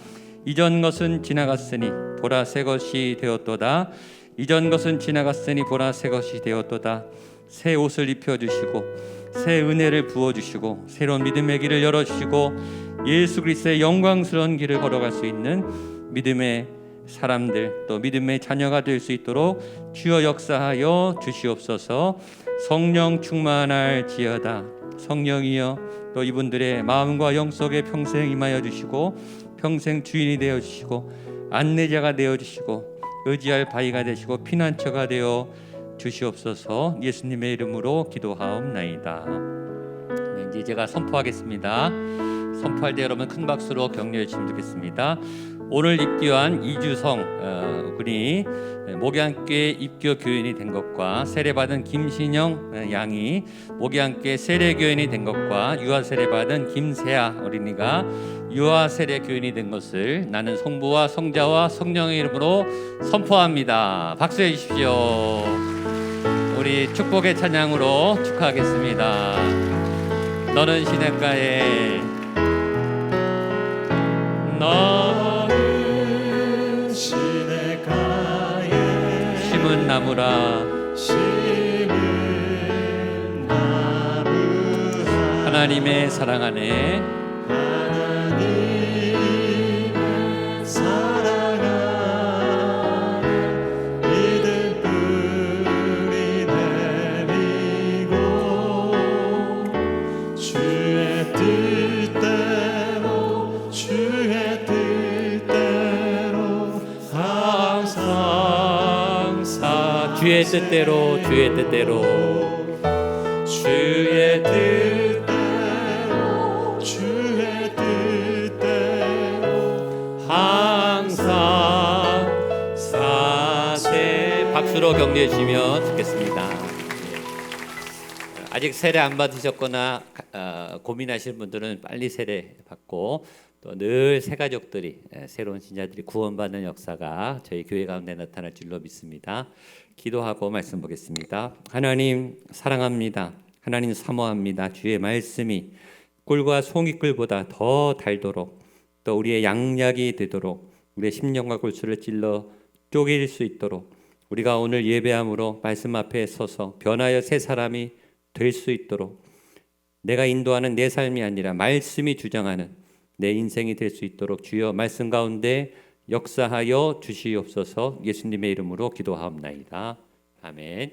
이전 것은 지나갔으니 보라 새 것이 되었도다. 이전 것은 지나갔으니 보라 새 것이 되었도다. 새 옷을 입혀주시고 새 은혜를 부어주시고 새로운 믿음의 길을 열어주시고 예수 그리스도의 영광스러운 길을 걸어갈 수 있는 믿음의 사람들 또 믿음의 자녀가 될 수 있도록 주여 역사하여 주시옵소서. 성령 충만할지어다. 성령이여 또 이분들의 마음과 영 속에 평생 임하여 주시고 평생 주인이 되어 주시고 안내자가 되어 주시고 의지할 바위가 되시고 피난처가 되어 주시옵소서. 예수님의 이름으로 기도하옵나이다. 네, 이제 제가 선포하겠습니다. 선포할 때 여러분 큰 박수로 격려해 주시면 좋겠습니다. 오늘 입교한 이주성 군이 목양교회 입교 교인이 된 것과 세례받은 김신영 양이 목양교회 세례 교인이 된 것과 유아 세례받은 김세아 어린이가 유아 세례 교인이 된 것을 나는 성부와 성자와 성령의 이름으로 선포합니다. 박수해 주십시오. 우리 축복의 찬양으로 축하하겠습니다. 너는 시냇가에 너는 시냇가에 심은 나무라 심은 나무라 하나님의 사랑 안에 하나님의 사랑 안에 믿음 뿌리 내리고 주의 뜻대로 주의 뜻대로 항상 주의 뜻대로 주의 뜻대로 주의 뜻대로 주의 뜻대로 항상 사세. 박수로 격려해 주시면 좋겠습니다. 아직 세례 안 받으셨거나 고민하시는 분들은 빨리 세례 받고 또 늘 새 가족들이 새로운 신자들이 구원받는 역사가 저희 교회 가운데 나타날 줄로 믿습니다. 기도하고 말씀 보겠습니다. 하나님 사랑합니다. 하나님 사모합니다. 주의 말씀이 꿀과 송이꿀보다 더 달도록 또 우리의 양약이 되도록 우리의 심령과 골수를 찔러 쪼갤 수 있도록 우리가 오늘 예배함으로 말씀 앞에 서서 변하여 새 사람이 될 수 있도록 내가 인도하는 내 삶이 아니라 말씀이 주장하는 내 인생이 될 수 있도록 주여 말씀 가운데 역사하여 주시옵소서. 예수님의 이름으로 기도하옵나이다. 아멘.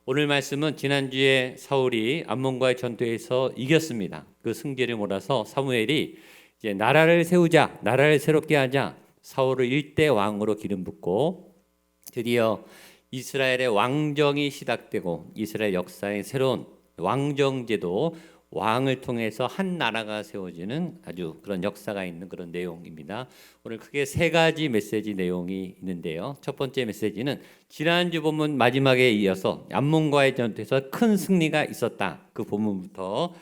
오늘 말씀은 지난주에 사울이 암몬과의 전투에서 이겼습니다. 그 승리를 몰아서 사무엘이 이제 나라를 세우자, 나라를 새롭게 하자 사울을 일대 왕으로 기름 붓고 드디어 이스라엘의 왕정이 시작되고 이스라엘 역사의 새로운 왕정제도 왕을 통해서 한 나라가 세워지는 아주 그런 역사가 있는 그런 내용입니다. 오늘 크게 3가지 메시지 내용이 있는데요. 첫 번째 메시지는 지난주 본문 마지막에 이어서 암몬과의 전투에서 큰 승리가 있었다. 그 본문부터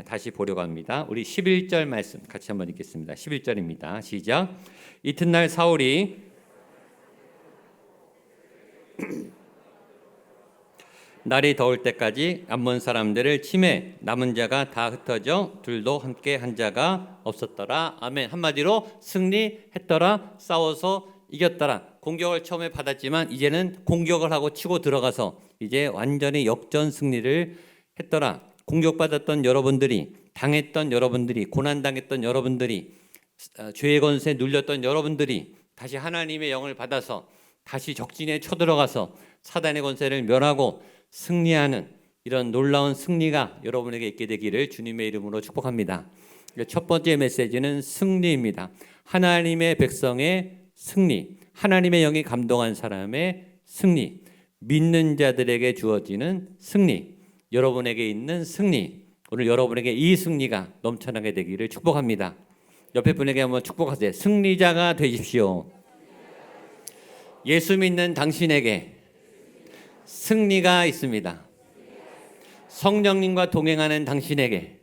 다시 보려고 합니다. 우리 11절 말씀 같이 한번 읽겠습니다. 11절입니다. 시작. 이튿날 사울이 날이 더울 때까지 암몬 사람들을 치매 남은 자가 다 흩어져 둘도 함께 한 자가 없었더라. 아멘. 한마디로 승리했더라. 싸워서 이겼더라. 공격을 처음에 받았지만 이제는 공격을 하고 치고 들어가서 이제 완전히 역전 승리를 했더라. 공격받았던 여러분들이, 당했던 여러분들이, 고난당했던 여러분들이, 죄의 권세에 눌렸던 여러분들이 다시 하나님의 영을 받아서 다시 적진에 쳐들어가서 사단의 권세를 멸하고 승리하는 이런 놀라운 승리가 여러분에게 있게 되기를 주님의 이름으로 축복합니다. 첫 번째 메시지는 승리입니다. 하나님의 백성의 승리, 하나님의 영이 감동한 사람의 승리, 믿는 자들에게 주어지는 승리, 여러분에게 있는 승리, 오늘 여러분에게 이 승리가 넘쳐나게 되기를 축복합니다. 옆에 분에게 한번 축복하세요. 승리자가 되십시오. 예수 믿는 당신에게 승리가 있습니다. 성령님과 동행하는 당신에게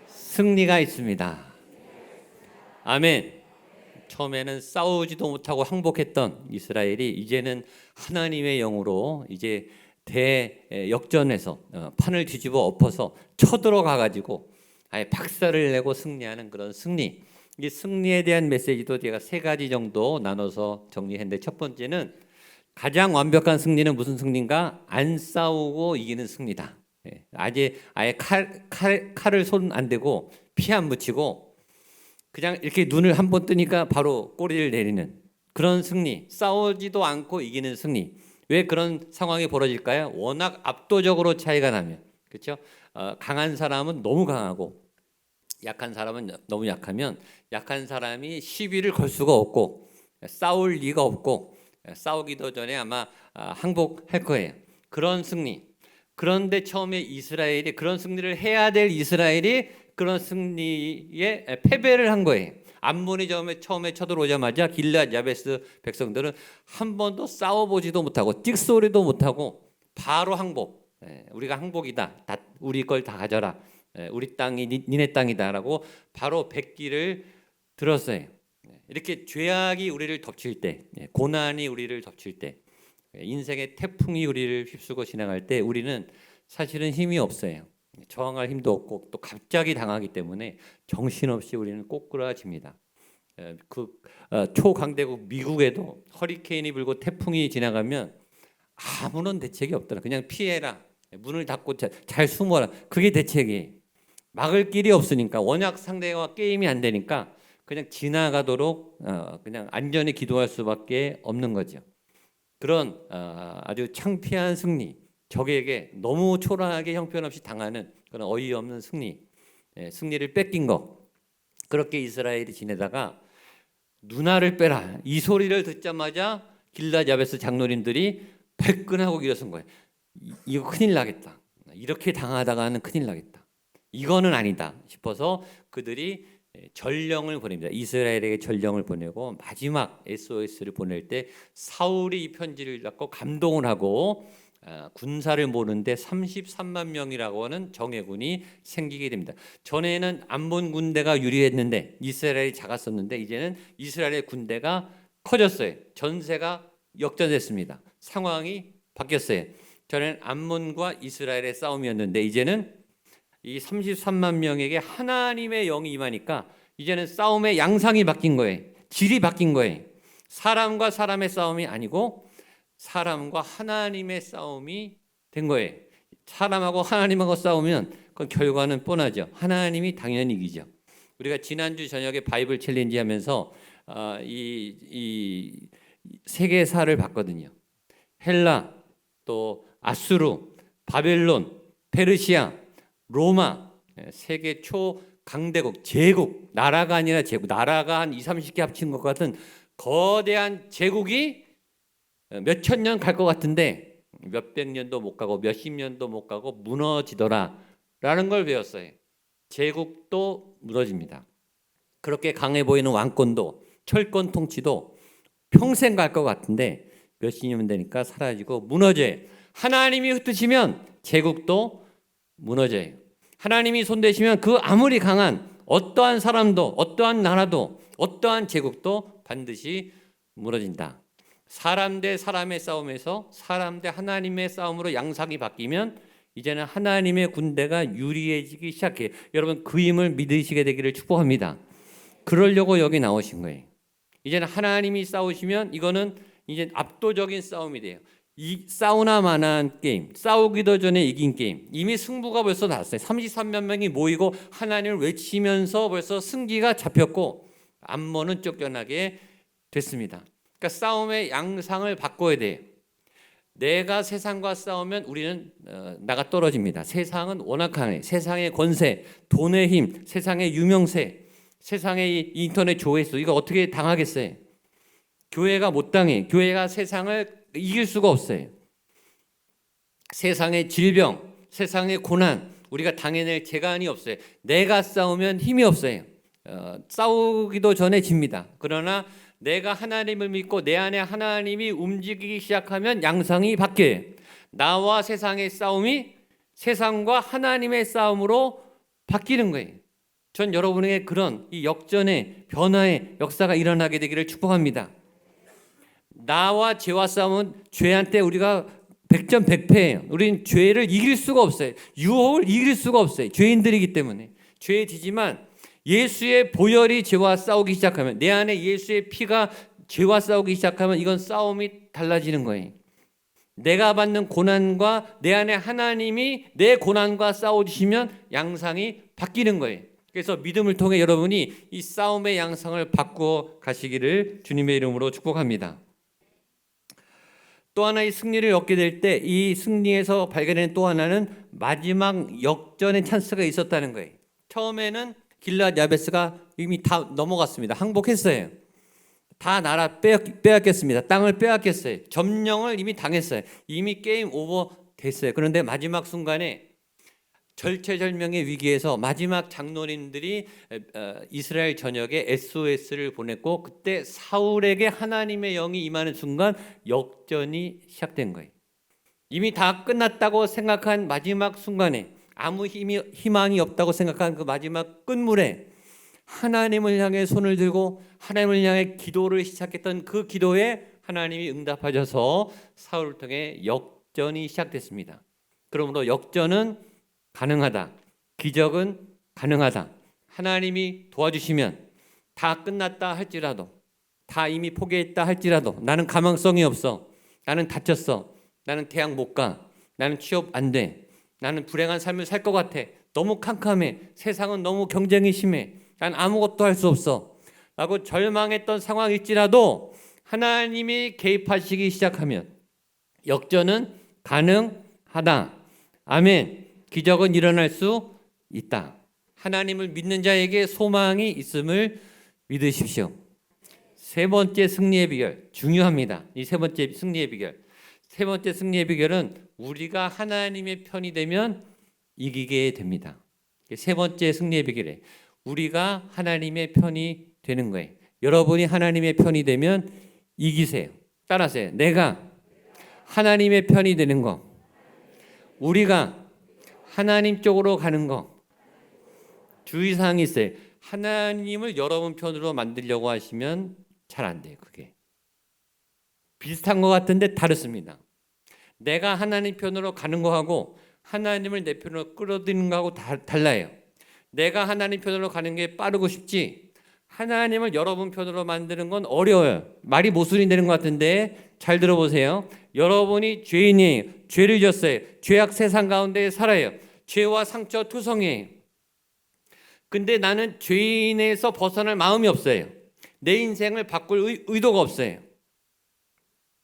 승리가 있습니다. 아멘. 처음에는 싸우지도 못하고 항복했던 이스라엘이 이제는 하나님의 영으로 이제 대역전에서 판을 뒤집어 엎어서 쳐들어가 가지고 아예 박살을 내고 승리하는 그런 승리. 이 승리에 대한 메시지도 제가 세 가지 정도 나눠서 정리했는데, 첫 번째는 가장 완벽한 승리는 무슨 승리인가? 안 싸우고 이기는 승리다. 아예 칼을 손 안 대고 피 안 묻히고 그냥 이렇게 눈을 한번 뜨니까 바로 꼬리를 내리는 그런 승리. 싸우지도 않고 이기는 승리. 왜 그런 상황이 벌어질까요? 워낙 압도적으로 차이가 나면, 그렇죠? 강한 사람은 너무 강하고 약한 사람은 너무 약하면 약한 사람이 시비를 걸 수가 없고 싸울 리가 없고 싸우기도 전에 아마 항복할 거예요. 그런 승리. 그런데 처음에 이스라엘이 그런 승리를 해야 될 이스라엘이 그런 승리에 패배를 한 거예요. 암몬이 처음에 쳐들어오자마자 길르앗 야베스 백성들은 한 번도 싸워보지도 못하고 띡소리도 못하고 바로 항복. 우리가 항복이다. 우리 걸 다 가져라. 우리 땅이 니네 땅이다라고 바로 백기를 들었어요. 이렇게 죄악이 우리를 덮칠 때, 고난이 우리를 덮칠 때, 인생의 태풍이 우리를 휩쓸고 지나갈 때 우리는 사실은 힘이 없어요. 저항할 힘도 없고 또 갑자기 당하기 때문에 정신없이 우리는 꼬꾸라집니다. 초강대국 미국에도 허리케인이 불고 태풍이 지나가면 아무런 대책이 없더라. 그냥 피해라. 문을 닫고 잘 숨어라. 그게 대책이에요. 막을 길이 없으니까, 워낙 상대와 게임이 안 되니까 그냥 지나가도록 그냥 안전히 기도할 수밖에 없는 거죠. 그런 아주 창피한 승리, 적에게 너무 초라하게 형편없이 당하는 그런 어이없는 승리, 승리를 뺏긴 것. 그렇게 이스라엘이 지내다가 누나를 빼라, 이 소리를 듣자마자 길르앗 야베스 장로님들이 발끈하고 일어선 거예요. 이거 큰일 나겠다. 이렇게 당하다가는 큰일 나겠다. 이거는 아니다 싶어서 그들이 전령을 보냅니다. 이스라엘에게 전령을 보내고 마지막 SOS를 보낼 때 사울이 이 편지를 받고 감동을 하고 군사를 모으는데 33만 명이라고 하는 정예군이 생기게 됩니다. 전에는 암몬 군대가 유리했는데 이스라엘이 작았었는데 이제는 이스라엘의 군대가 커졌어요. 전세가 역전됐습니다. 상황이 바뀌었어요. 전에는 암몬과 이스라엘의 싸움이었는데 이제는 이 33만 명에게 하나님의 영이 임하니까 이제는 싸움의 양상이 바뀐 거예요. 질이 바뀐 거예요. 사람과 사람의 싸움이 아니고 사람과 하나님의 싸움이 된 거예요. 사람하고 하나님하고 싸우면 그 결과는 뻔하죠. 하나님이 당연히 이기죠. 우리가 지난주 저녁에 바이블 챌린지 하면서 이 세계사를 봤거든요. 헬라, 또 아수르, 바벨론, 페르시아, 로마, 세계 초강대국, 제국, 나라가 아니라 제국, 나라가 한 20, 30개 합친 것 같은 거대한 제국이 몇천 년 갈 것 같은데 몇백 년도 못 가고 몇십 년도 못 가고 무너지더라 라는 걸 배웠어요. 제국도 무너집니다. 그렇게 강해 보이는 왕권도, 철권 통치도 평생 갈 것 같은데 몇십 년 되니까 사라지고 무너져요. 하나님이 흩으시면 제국도 무너져요. 하나님이 손대시면 그 아무리 강한 어떠한 사람도, 어떠한 나라도, 어떠한 제국도 반드시 무너진다. 사람 대 사람의 싸움에서 사람 대 하나님의 싸움으로 양상이 바뀌면 이제는 하나님의 군대가 유리해지기 시작해요. 여러분 그 힘을 믿으시게 되기를 축복합니다. 그러려고 여기 나오신 거예요. 이제는 하나님이 싸우시면 이거는 이제 압도적인 싸움이 돼요. 이 싸우나 마나한 게임, 싸우기도 전에 이긴 게임. 이미 승부가 벌써 났어요. 33만 명이 모이고 하나님을 외치면서 벌써 승기가 잡혔고 암몬은 쫓겨나게 됐습니다. 그러니까 싸움의 양상을 바꿔야 돼요. 내가 세상과 싸우면 우리는 나가 떨어집니다. 세상은 워낙 강해. 세상의 권세, 돈의 힘, 세상의 유명세, 세상의 인터넷 조회수 이거 어떻게 당하겠어요? 교회가 못 당해. 교회가 세상을 이길 수가 없어요. 세상의 질병, 세상의 고난 우리가 당해낼 재간이 없어요. 내가 싸우면 힘이 없어요. 싸우기도 전에 집니다. 그러나 내가 하나님을 믿고 내 안에 하나님이 움직이기 시작하면 양상이 바뀌어요. 나와 세상의 싸움이 세상과 하나님의 싸움으로 바뀌는 거예요. 전 여러분에게 그런 이 역전의 변화의 역사가 일어나게 되기를 축복합니다. 나와 죄와 싸움은 죄한테 우리가 100점 100패예요. 우리는 죄를 이길 수가 없어요. 유혹을 이길 수가 없어요. 죄인들이기 때문에. 죄에 지지만 예수의 보혈이 죄와 싸우기 시작하면 내 안에 예수의 피가 죄와 싸우기 시작하면 이건 싸움이 달라지는 거예요. 내가 받는 고난과 내 안에 하나님이 내 고난과 싸워주시면 양상이 바뀌는 거예요. 그래서 믿음을 통해 여러분이 이 싸움의 양상을 바꾸어 가시기를 주님의 이름으로 축복합니다. 또 하나의 승리를 얻게 될 때 이 승리에서 발견된 또 하나는 마지막 역전의 찬스가 있었다는 거예요. 처음에는 길앗 야베스가 이미 다 넘어갔습니다. 항복했어요. 다 나라 빼앗겼습니다. 땅을 빼앗겼어요. 점령을 이미 당했어요. 이미 게임 오버 됐어요. 그런데 마지막 순간에 절체절명의 위기에서 마지막 장로님들이 이스라엘 전역에 SOS를 보냈고 그때 사울에게 하나님의 영이 임하는 순간 역전이 시작된 거예요. 이미 다 끝났다고 생각한 마지막 순간에 아무 희망이 없다고 생각한 그 마지막 끝물에 하나님을 향해 손을 들고 하나님을 향해 기도를 시작했던 그 기도에 하나님이 응답하셔서 사울을 통해 역전이 시작됐습니다. 그러므로 역전은 가능하다. 기적은 가능하다. 하나님이 도와주시면 다 끝났다 할지라도 다 이미 포기했다 할지라도 나는 가망성이 없어. 나는 다쳤어. 나는 대학 못 가. 나는 취업 안 돼. 나는 불행한 삶을 살 것 같아. 너무 캄캄해. 세상은 너무 경쟁이 심해. 난 아무것도 할 수 없어. 라고 절망했던 상황일지라도 하나님이 개입하시기 시작하면 역전은 가능하다. 아멘. 기적은 일어날 수 있다. 하나님을 믿는 자에게 소망이 있음을 믿으십시오. 세 번째 승리의 비결 중요합니다. 이 세 번째 승리의 비결. 세 번째 승리의 비결은 우리가 하나님의 편이 되면 이기게 됩니다. 세 번째 승리의 비결에 우리가 하나님의 편이 되는 거예요. 여러분이 하나님의 편이 되면 이기세요. 따라하세요. 내가 하나님의 편이 되는 거. 우리가 하나님 쪽으로 가는 거. 주의사항이 있어요. 하나님을 여러분 편으로 만들려고 하시면 잘 안 돼요. 그게 비슷한 것 같은데 다릅니다. 내가 하나님 편으로 가는 거하고 하나님을 내 편으로 끌어들이는 거하고 달라요. 내가 하나님 편으로 가는 게 빠르고 쉽지 하나님을 여러분 편으로 만드는 건 어려워요. 말이 모순이 되는 것 같은데 잘 들어보세요. 여러분이 죄인이에요. 죄를 졌어요. 죄악 세상 가운데 살아요. 죄와 상처 투성이에요. 근데 나는 죄인에서 벗어날 마음이 없어요. 내 인생을 바꿀 의도가 없어요.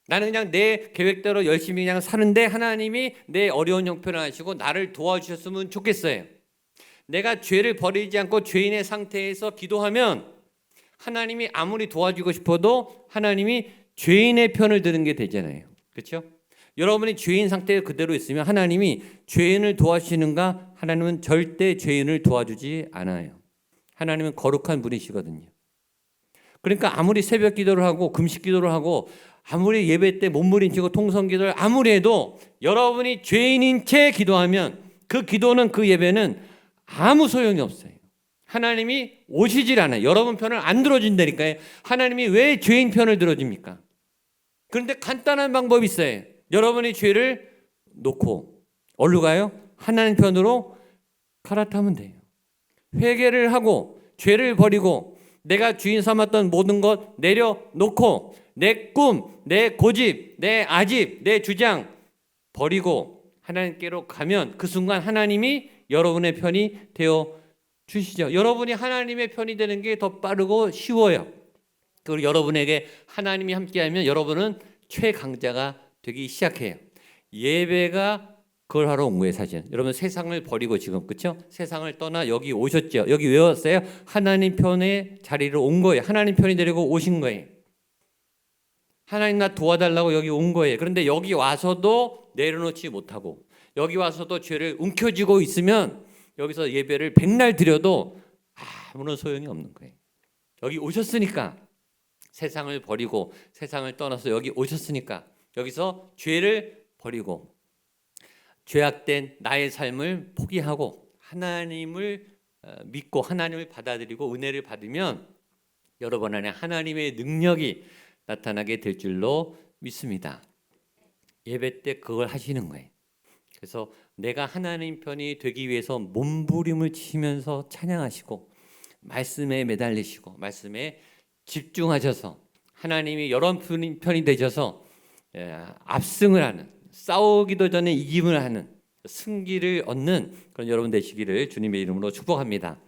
나는 그냥 내 계획대로 열심히 그냥 사는데 하나님이 내 어려운 형편을 하시고 나를 도와주셨으면 좋겠어요. 내가 죄를 버리지 않고 죄인의 상태에서 기도하면 하나님이 아무리 도와주고 싶어도 하나님이 죄인의 편을 드는 게 되잖아요. 그렇죠? 여러분이 죄인 상태에 그대로 있으면 하나님이 죄인을 도와주시는가? 하나님은 절대 죄인을 도와주지 않아요. 하나님은 거룩한 분이시거든요. 그러니까 아무리 새벽 기도를 하고 금식 기도를 하고 아무리 예배 때 몸부림치고 통성 기도를 아무리 해도 여러분이 죄인인 채 기도하면 그 기도는 그 예배는 아무 소용이 없어요. 하나님이 오시질 않아요. 여러분 편을 안 들어준다니까요. 하나님이 왜 죄인 편을 들어줍니까? 그런데 간단한 방법이 있어요. 여러분이 죄를 놓고 어디로 가요? 하나님 편으로 갈아타면 돼요. 회개를 하고 죄를 버리고 내가 주인 삼았던 모든 것 내려놓고 내 꿈, 내 고집, 내 아집, 내 주장 버리고 하나님께로 가면 그 순간 하나님이 여러분의 편이 되어 주시죠. 여러분이 하나님의 편이 되는 게 더 빠르고 쉬워요. 그리고 여러분에게 하나님이 함께하면 여러분은 최강자가 되기 시작해요. 예배가 그걸 하러 온 거예요, 사실. 여러분 세상을 버리고 지금 그렇죠? 세상을 떠나 여기 오셨죠. 여기 왜 왔어요? 하나님 편의 자리로 온 거예요. 하나님 편이 되려고 오신 거예요. 하나님 나 도와달라고 여기 온 거예요. 그런데 여기 와서도 내려놓지 못하고 여기 와서도 죄를 움켜쥐고 있으면 여기서 예배를 백날 드려도 아무런 소용이 없는 거예요. 여기 오셨으니까 세상을 버리고 세상을 떠나서 여기 오셨으니까 여기서 죄를 버리고 죄악된 나의 삶을 포기하고 하나님을 믿고 하나님을 받아들이고 은혜를 받으면 여러분 안에 하나님의 능력이 나타나게 될 줄로 믿습니다. 예배 때 그걸 하시는 거예요. 그래서 내가 하나님 편이 되기 위해서 몸부림을 치면서 찬양하시고 말씀에 매달리시고 말씀에 집중하셔서 하나님이 여러분 편이 되셔서 압승을 하는 싸우기도 전에 이김을 하는 승기를 얻는 그런 여러분 되시기를 주님의 이름으로 축복합니다.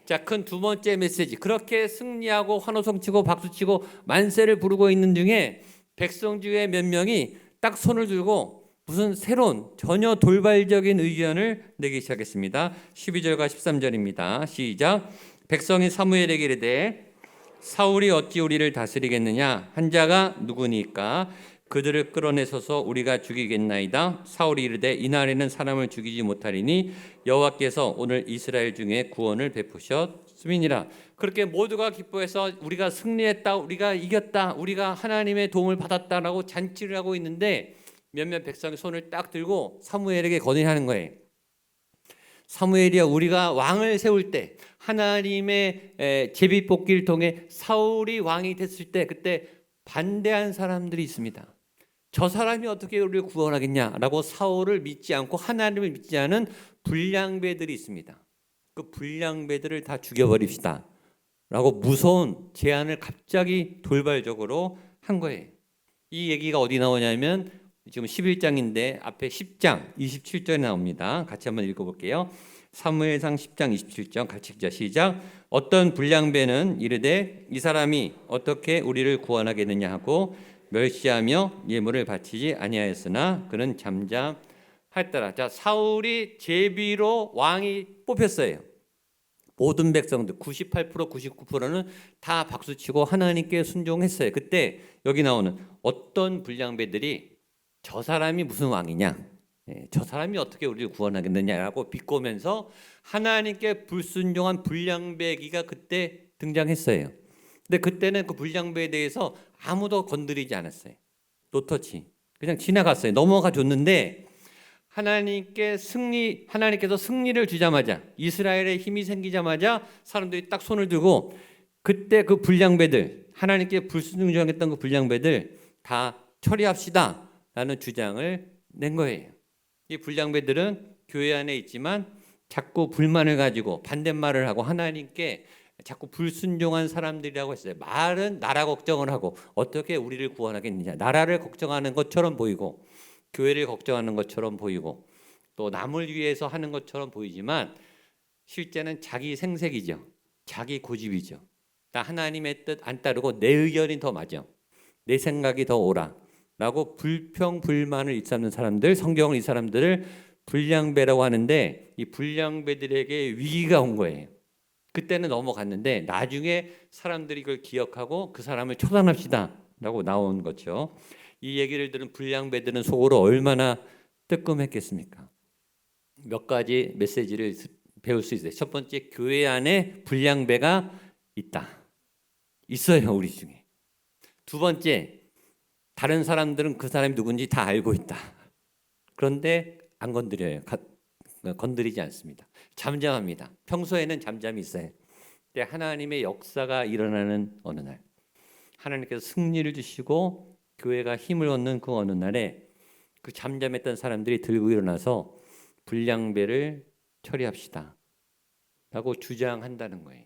자, 큰 두 번째 메시지. 그렇게 승리하고 환호성치고 박수치고 만세를 부르고 있는 중에 백성 중에 몇 명이 딱 손을 들고 무슨 새로운 전혀 돌발적인 의견을 내기 시작했습니다. 12절과 13절입니다. 시작. 백성이 사무엘에게 이르되 사울이 어찌 우리를 다스리겠느냐? 한 자가 누구니까? 그들을 끌어내서서 우리가 죽이겠나이다. 사울이 이르되 이날에는 사람을 죽이지 못하리니 여호와께서 오늘 이스라엘 중에 구원을 베푸셨음이니라. 그렇게 모두가 기뻐해서 우리가 승리했다, 우리가 이겼다, 우리가 하나님의 도움을 받았다라고 잔치를 하고 있는데 몇몇 백성이 손을 딱 들고 사무엘에게 건의하는 거예요. 사무엘이여, 우리가 왕을 세울 때 하나님의 제비뽑기를 통해 사울이 왕이 됐을 때 그때 반대한 사람들이 있습니다. 저 사람이 어떻게 우리를 구원하겠냐라고 사울을 믿지 않고 하나님을 믿지 않은 불량배들이 있습니다. 그 불량배들을 다 죽여버립시다 라고 무서운 제안을 갑자기 돌발적으로 한 거예요. 이 얘기가 어디 나오냐면 지금 11장인데 앞에 10장 27절에 나옵니다. 같이 한번 읽어볼게요. 사무엘상 10장 27절 같이 읽자. 시작. 어떤 불량배는 이르되 이 사람이 어떻게 우리를 구원하겠느냐 하고 멸시하며 예물을 바치지 아니하였으나 그는 잠잠하였더라. 자, 사울이 제비로 왕이 뽑혔어요. 모든 백성들 98% 99%는 다 박수치고 하나님께 순종했어요. 그때 여기 나오는 어떤 불량배들이 저 사람이 무슨 왕이냐, 저 사람이 어떻게 우리를 구원하겠느냐라고 비꼬면서 하나님께 불순종한 불량배기가 그때 등장했어요. 근데 그때는 그 불량배에 대해서 아무도 건드리지 않았어요. 노터치, 그냥 지나갔어요. 넘어가 줬는데 하나님께서 승리를 주자마자, 이스라엘의 힘이 생기자마자 사람들이 딱 손을 들고 그때 그 불량배들, 하나님께 불순종했던 그 불량배들 다 처리합시다 라는 주장을 낸 거예요. 이 불량배들은 교회 안에 있지만 자꾸 불만을 가지고 반대말을 하고 하나님께 자꾸 불순종한 사람들이라고 했어요. 말은 나라 걱정을 하고 어떻게 우리를 구원하겠느냐, 나라를 걱정하는 것처럼 보이고 교회를 걱정하는 것처럼 보이고 또 남을 위해서 하는 것처럼 보이지만 실제는 자기 생색이죠. 자기 고집이죠. 나 하나님의 뜻 안 따르고 내 의견이 더 맞아, 내 생각이 더 옳아 라고 불평불만을 일삼는 사람들, 성경은 이 사람들을 불량배라고 하는데 이 불량배들에게 위기가 온 거예요. 그때는 넘어갔는데 나중에 사람들이 그걸 기억하고 그 사람을 처단합시다 라고 나온 거죠. 이 얘기를 들은 불량배들은 속으로 얼마나 뜨끔했겠습니까? 몇 가지 메시지를 배울 수 있어요. 첫 번째, 교회 안에 불량배가 있어요, 우리 중에. 두 번째, 다른 사람들은 그 사람이 누군지 다 알고 있다. 그런데 안 건드려요. 건드리지 않습니다. 잠잠합니다. 평소에는 잠잠히 있어요. 근데 하나님의 역사가 일어나는 어느 날, 하나님께서 승리를 주시고 교회가 힘을 얻는 그 어느 날에 그 잠잠했던 사람들이 들고 일어나서 불량배를 처리합시다 라고 주장한다는 거예요.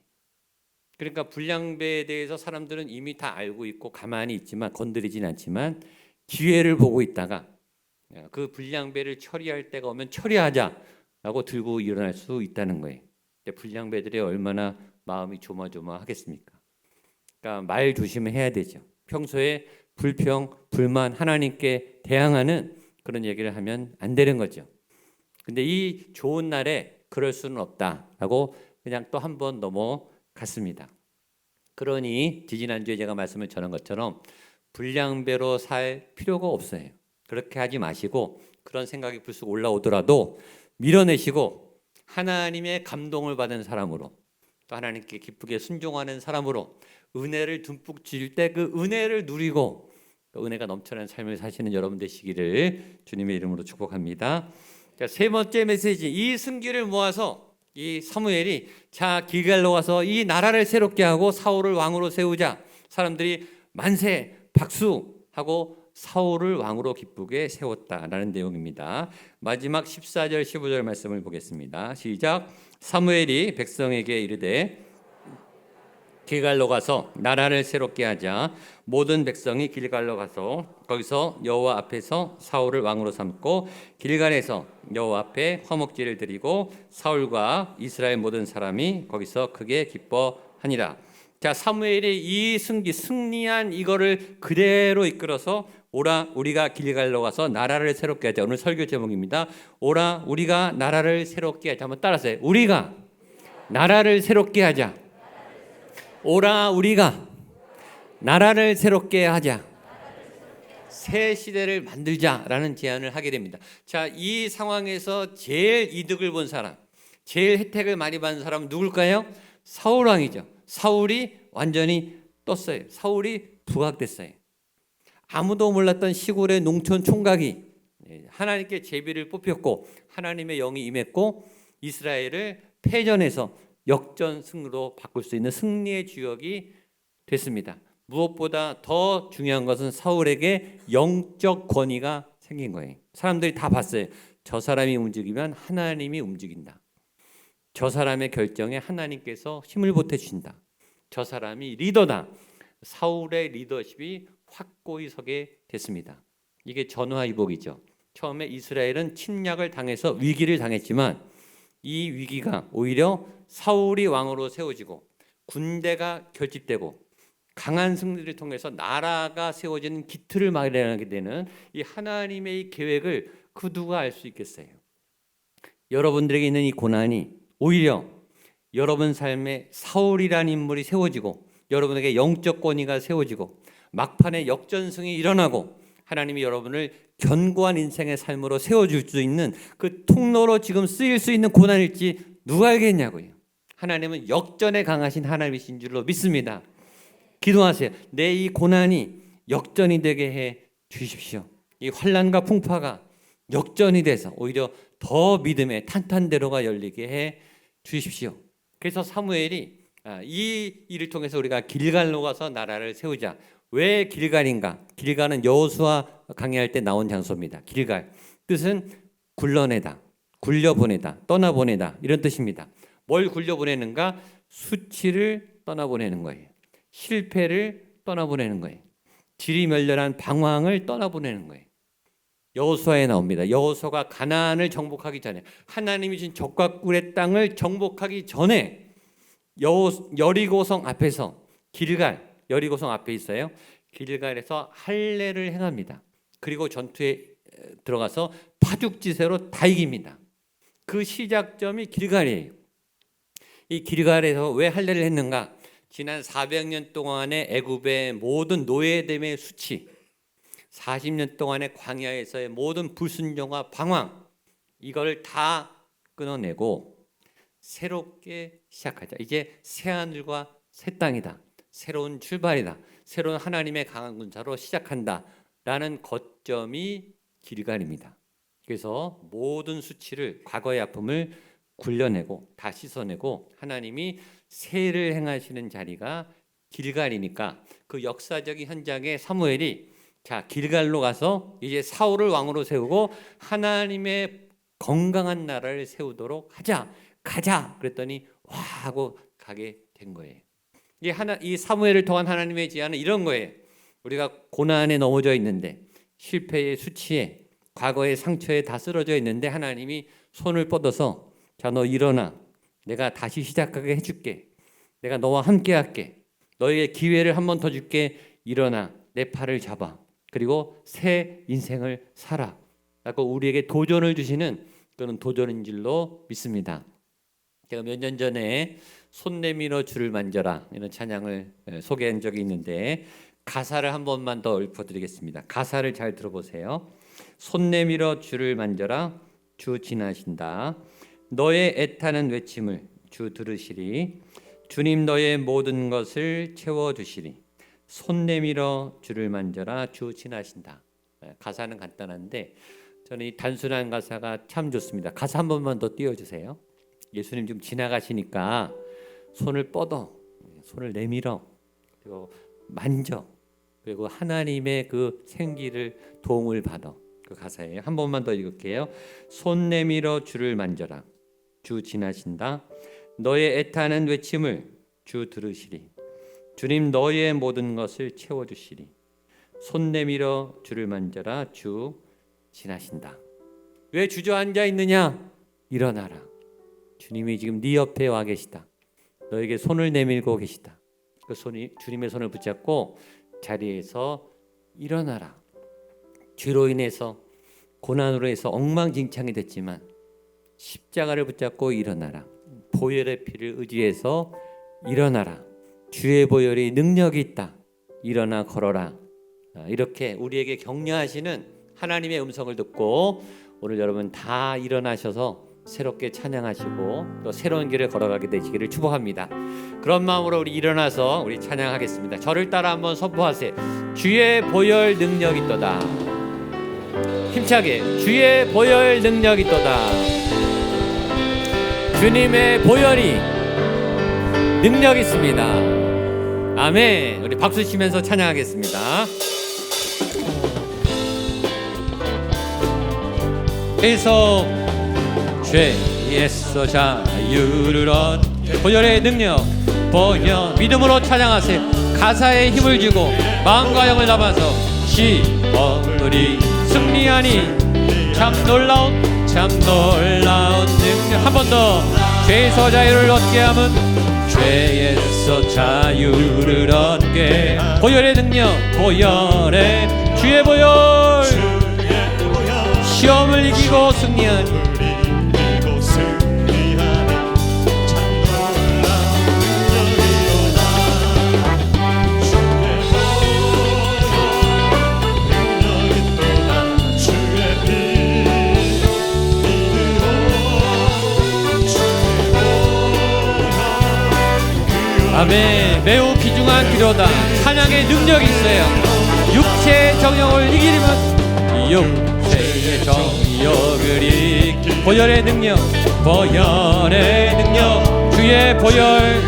그러니까 불량배에 대해서 사람들은 이미 다 알고 있고 가만히 있지만 건드리진 않지만 기회를 보고 있다가 그 불량배를 처리할 때가 오면 처리하자라고 들고 일어날 수 있다는 거예요. 불량배들이 얼마나 마음이 조마조마하겠습니까? 그러니까 말 조심해야 되죠. 평소에 불평, 불만, 하나님께 대항하는 그런 얘기를 하면 안 되는 거죠. 근데 이 좋은 날에 그럴 수는 없다라고 그냥 또 한 번 넘어갔습니다. 그러니 지지난주에 제가 말씀을 전한 것처럼 불량배로 살 필요가 없어요. 그렇게 하지 마시고 그런 생각이 불쑥 올라오더라도 밀어내시고 하나님의 감동을 받은 사람으로 또 하나님께 기쁘게 순종하는 사람으로 은혜를 듬뿍 주실 때 그 은혜를 누리고 또 은혜가 넘쳐나는 삶을 사시는 여러분 되시기를 주님의 이름으로 축복합니다. 자, 세 번째 메시지, 이 승기를 모아서 이 사무엘이 자 길갈로 가서 이 나라를 새롭게 하고 사울을 왕으로 세우자. 사람들이 만세 박수하고 사울을 왕으로 기쁘게 세웠다라는 내용입니다. 마지막 14절 15절 말씀을 보겠습니다. 시작. 사무엘이 백성에게 이르되 길갈로 가서 나라를 새롭게 하자. 모든 백성이 길갈로 가서 거기서 여호와 앞에서 사울을 왕으로 삼고 길갈에서 여호와 앞에 화목제를 드리고 사울과 이스라엘 모든 사람이 거기서 크게 기뻐하니라. 자, 사무엘이 이 승리한 이거를 그대로 이끌어서 오라 우리가 길갈로 가서 나라를 새롭게 하자. 오늘 설교 제목입니다. 오라 우리가 나라를 새롭게 하자. 한번 따라서요. 우리가 나라를 새롭게 하자. 오라 우리가 나라를 새롭게 하자. 새 시대를 만들자라는 제안을 하게 됩니다. 자, 이 상황에서 제일 이득을 본 사람, 제일 혜택을 많이 받은 사람은 누굴까요? 사울 왕이죠. 사울이 완전히 떴어요. 사울이 부각됐어요. 아무도 몰랐던 시골의 농촌 총각이 하나님께 제비를 뽑혔고 하나님의 영이 임했고 이스라엘을 패전해서 역전승으로 바꿀 수 있는 승리의 주역이 됐습니다. 무엇보다 더 중요한 것은 사울에게 영적 권위가 생긴 거예요. 사람들이 다 봤어요. 저 사람이 움직이면 하나님이 움직인다. 저 사람의 결정에 하나님께서 힘을 보태주신다. 저 사람이 리더다. 사울의 리더십이 확고히 서게 됐습니다. 이게 전화위복이죠. 처음에 이스라엘은 침략을 당해서 위기를 당했지만 이 위기가 오히려 사울이 왕으로 세워지고 군대가 결집되고 강한 승리를 통해서 나라가 세워지는 기틀을 마련하게 되는 이 하나님의 이 계획을 그 누가 알 수 있겠어요? 여러분들에게 있는 이 고난이 오히려 여러분 삶에 사울이라는 인물이 세워지고 여러분에게 영적 권위가 세워지고 막판에 역전승이 일어나고 하나님이 여러분을 견고한 인생의 삶으로 세워줄 수 있는 그 통로로 지금 쓰일 수 있는 고난일지 누가 알겠냐고요. 하나님은 역전에 강하신 하나님이신 줄로 믿습니다. 기도하세요. 내 이 고난이 역전이 되게 해 주십시오. 이 환난과 풍파가 역전이 돼서 오히려 더 믿음의 탄탄대로가 열리게 해 주십시오. 그래서 사무엘이 이 일을 통해서 우리가 길갈로 가서 나라를 세우자. 왜 길갈인가? 길갈은 여호수아 강해할 때 나온 장소입니다. 길갈 뜻은 굴러내다, 굴려보내다, 떠나보내다 이런 뜻입니다. 뭘 굴려보내는가? 수치를 떠나보내는 거예요. 실패를 떠나보내는 거예요. 지리멸렬한 방황을 떠나보내는 거예요. 여호수아에 나옵니다. 여호수아가 가나안을 정복하기 전에 하나님이 주신 적과 꿀의 땅을 정복하기 전에 여리고성 앞에서 길갈, 여리고성 앞에 있어요. 길갈에서 할례를 행합니다. 그리고 전투에 들어가서 파죽지세로 다 이깁니다. 그 시작점이 길갈이에요. 이 길갈에서 왜 할례를 했는가? 지난 400년 동안의 애굽의 모든 노예됨의 수치, 40년 동안의 광야에서의 모든 불순종과 방황, 이걸 다 끊어내고 새롭게 시작하자. 이제 새 하늘과 새 땅이다. 새로운 출발이다. 새로운 하나님의 강한 군사로 시작한다. 라는 거점이 길갈입니다. 그래서 모든 수치를, 과거의 아픔을 굴려내고 다 씻어내고 하나님이 세를 행하시는 자리가 길갈이니까 그 역사적인 현장에 사무엘이 자 길갈로 가서 이제 사울을 왕으로 세우고 하나님의 건강한 나라를 세우도록 가자 그랬더니 와 하고 가게 된 거예요. 이 사무엘을 통한 하나님의 제안은 이런 거예요. 우리가 고난에 넘어져 있는데 실패의 수치에 과거의 상처에 다 쓰러져 있는데 하나님이 손을 뻗어서 자 너 일어나 내가 다시 시작하게 해줄게. 내가 너와 함께 할게. 너에게 기회를 한 번 더 줄게. 일어나 내 팔을 잡아. 그리고 새 인생을 살아. 라고 우리에게 도전을 주시는 그런 도전인 줄로 믿습니다. 제가 몇 년 전에 손 내밀어 주를 만져라 이런 찬양을 소개한 적이 있는데 가사를 한 번만 더 읊어드리겠습니다. 가사를 잘 들어보세요. 손 내밀어 주를 만져라 주 지나신다. 너의 애타는 외침을 주 들으시리. 주님 너의 모든 것을 채워주시리. 손 내밀어 주를 만져라 주 지나신다. 가사는 간단한데 저는 이 단순한 가사가 참 좋습니다. 가사 한 번만 더 띄워주세요. 예수님 좀 지나가시니까 손을 뻗어, 손을 내밀어, 그리고 만져, 그리고 하나님의 그 생기를 도움을 받아. 그 가사예요. 한 번만 더 읽을게요. 손 내밀어 주를 만져라 주 지나신다. 너의 애타는 외침을 주 들으시리. 주님 너의 모든 것을 채워주시리. 손 내밀어 주를 만져라 주 지나신다. 왜 주저앉아 있느냐? 일어나라. 주님이 지금 네 옆에 와 계시다. 너에게 손을 내밀고 계시다. 그 손이 주님의 손을 붙잡고 자리에서 일어나라. 죄로 인해서 고난으로 해서 엉망진창이 됐지만 십자가를 붙잡고 일어나라. 보혈의 피를 의지해서 일어나라. 주의 보혈이 능력이 있다. 일어나 걸어라. 이렇게 우리에게 격려하시는 하나님의 음성을 듣고 오늘 여러분 다 일어나셔서 새롭게 찬양하시고 또 새로운 길을 걸어가게 되시기를 축복합니다. 그런 마음으로 우리 일어나서 우리 찬양하겠습니다. 저를 따라 한번 선포하세요. 주의 보혈 능력이 있도다. 힘차게 주의 보혈 능력이 있도다. 주님의 보혈이 능력 있습니다. 아멘. 우리 박수 치면서 찬양하겠습니다. 그래서 죄에서 자유를 얻게 보혈의 능력 보혈 믿음으로 찬양하세요. 가사에 힘을 주고 마음과 영을 담아서 시험으리 승리하니 참 놀라운 능력. 한 번 더 죄에서 자유를 얻게 하면 죄에서 자유를 얻게 보혈의 능력 보혈의 주의 보혈 시험을 이기고 승리하니 아멘. 매우 귀중한 기로다. 찬양의 능력이 있어요. 육체의 정욕을 이기려면 육체의 정욕을 이기 보혈의 능력 보혈의 능력 주의 보혈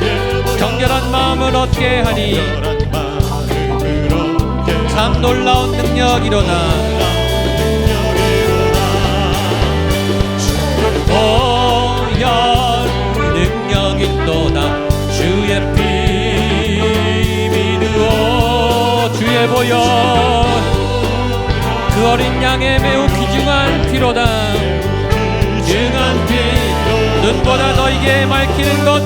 정결한 마음을 얻게 하니 참 놀라운 능력이로다. 보혈 능력이 또다. 주의 피 믿으오 주의 보혈 그 어린 양의 매우 귀중한 피로다. 귀중한 피 눈보다 너에게 맑히는 것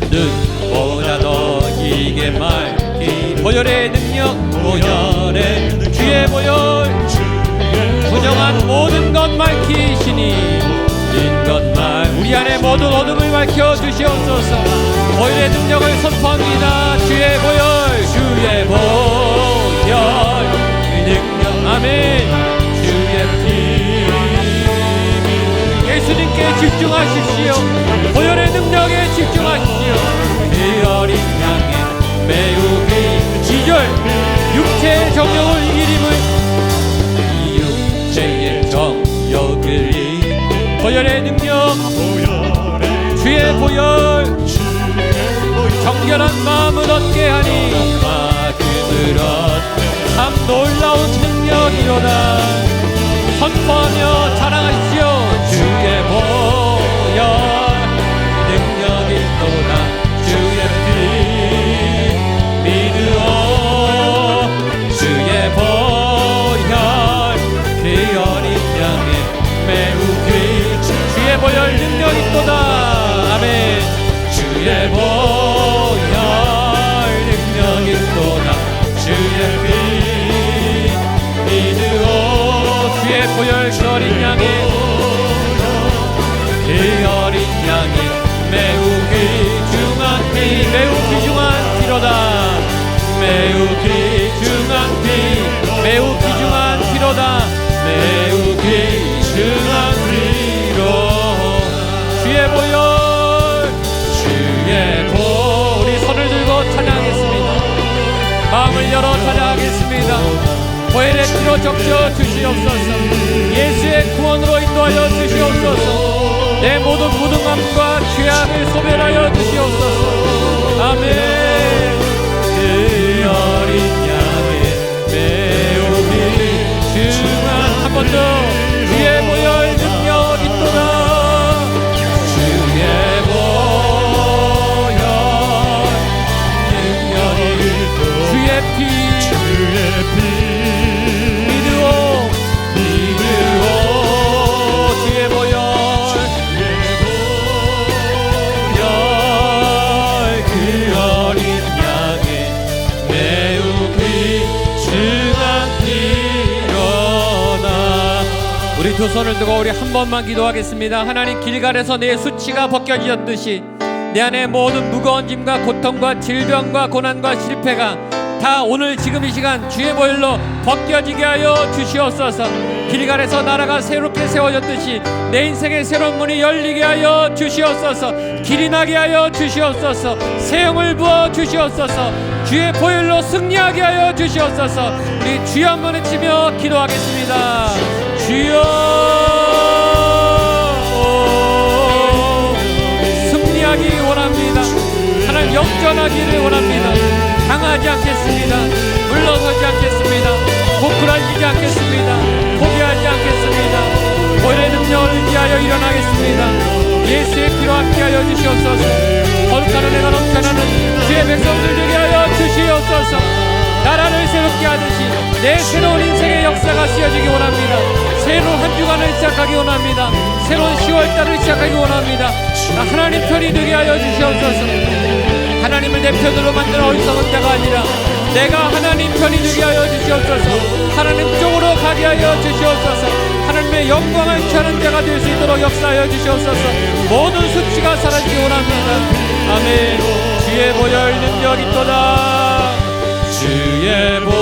눈보다 너에게 맑히 보혈의 능력 보혈의 주의 보혈 부정한 모든 것 밝히시니 인것말 우리 안에 모든 어둠을 밝혀 주시옵소서. 보혈의 능력을 선포합니다. 주의 보혈 능력 아멘. 주의 피 예수님께 집중하십시오. 보혈의 능력에 집중하십시오. 그 어린 양의 매우 기절 육체의 정욕을 이기림을 이 육체의 정욕을 보혈의 능력, 주의 보혈, 정결한 마음을 얻게 하니 마음을 얻게 참 놀라운 능력이로다. 선포하며 자랑하시오. 주의 보혈 능력이 또다. 주의 피 믿으오. 주의 보혈 그 어린 양의 매우 귀 주의 보혈 능력이 또다. 아멘. 주의 보혈 능력이 또다. 주의 피 믿으오. 주의 보혈 그 어린 양의 그 어린 양의 매우 귀중한 피 매우 귀중한 피로다. 매우 귀중한 피 매우 귀중한 피로다. 매우 귀중한 피로 주의 보혈 주의 보 우리 손을 들고 찬양하겠습니다. 마음을 열어 찬양하겠습니다. 보혈의 피로 적셔 주시옵소서. 예수의 구원으로 인도하여 주시옵소서. 내 모든 무능함과 죄악을 소멸하여 주시옵소서. 아멘. 그 어린 양의 매우 귀중한 한 번 더 주의 보혈 능력이 또다. 주의 보혈 능력이 또다. 주의 피 믿으오. 주의 보혈 그 어린 양의 매우 귀중한 피로다. 우리 두 손을 들고 우리 한 번만 기도하겠습니다. 하나님, 길갈에서 내 수치가 벗겨지었듯이 내 안에 모든 무거운 짐과 고통과 질병과 고난과 실패가 다 오늘 지금 이 시간 주의 보혈로 벗겨지게 하여 주시옵소서. 길갈에서 나라가 새롭게 세워졌듯이 내 인생의 새로운 문이 열리게 하여 주시옵소서. 길이 나게 하여 주시옵소서. 새 영을 부어 주시옵소서. 주의 보혈로 승리하게 하여 주시옵소서. 우리 주여 한번 외치며 기도하겠습니다. 주여, 승리하기 원합니다. 하나님, 역전하기를 원합니다. 당하지 않겠습니다. 물러서지 않겠습니다. 고꾸라지지 않겠습니다. 포기하지 않겠습니다. 보혈의 능력을 의지하여 일어나겠습니다. 예수의 피로 함께하여 주시옵소서. 거룩한 은혜가 넘쳐나는 주의 백성들 되게 하여 주시옵소서. 나라를 새롭게 하듯이 내 새로운 인생의 역사가 쓰여지기 원합니다. 새로운 한 주간을 시작하기 원합니다. 새로운 10월달을 시작하기 원합니다. 하나님 편이 되게 하여 주시옵소서. 하나님을 내 편으로 만드는 어리석은 자가 아니라 내가 하나님 편이 되게 하여 주시옵소서. 하나님 쪽으로 가게 하여 주시옵소서. 하나님의 영광을 취하는 자가 될 수 있도록 역사하여 주시옵소서. 모든 수치가 사라지기 원합니다. 아멘. 주의 보혈 능력이 있도다. 주의 보혈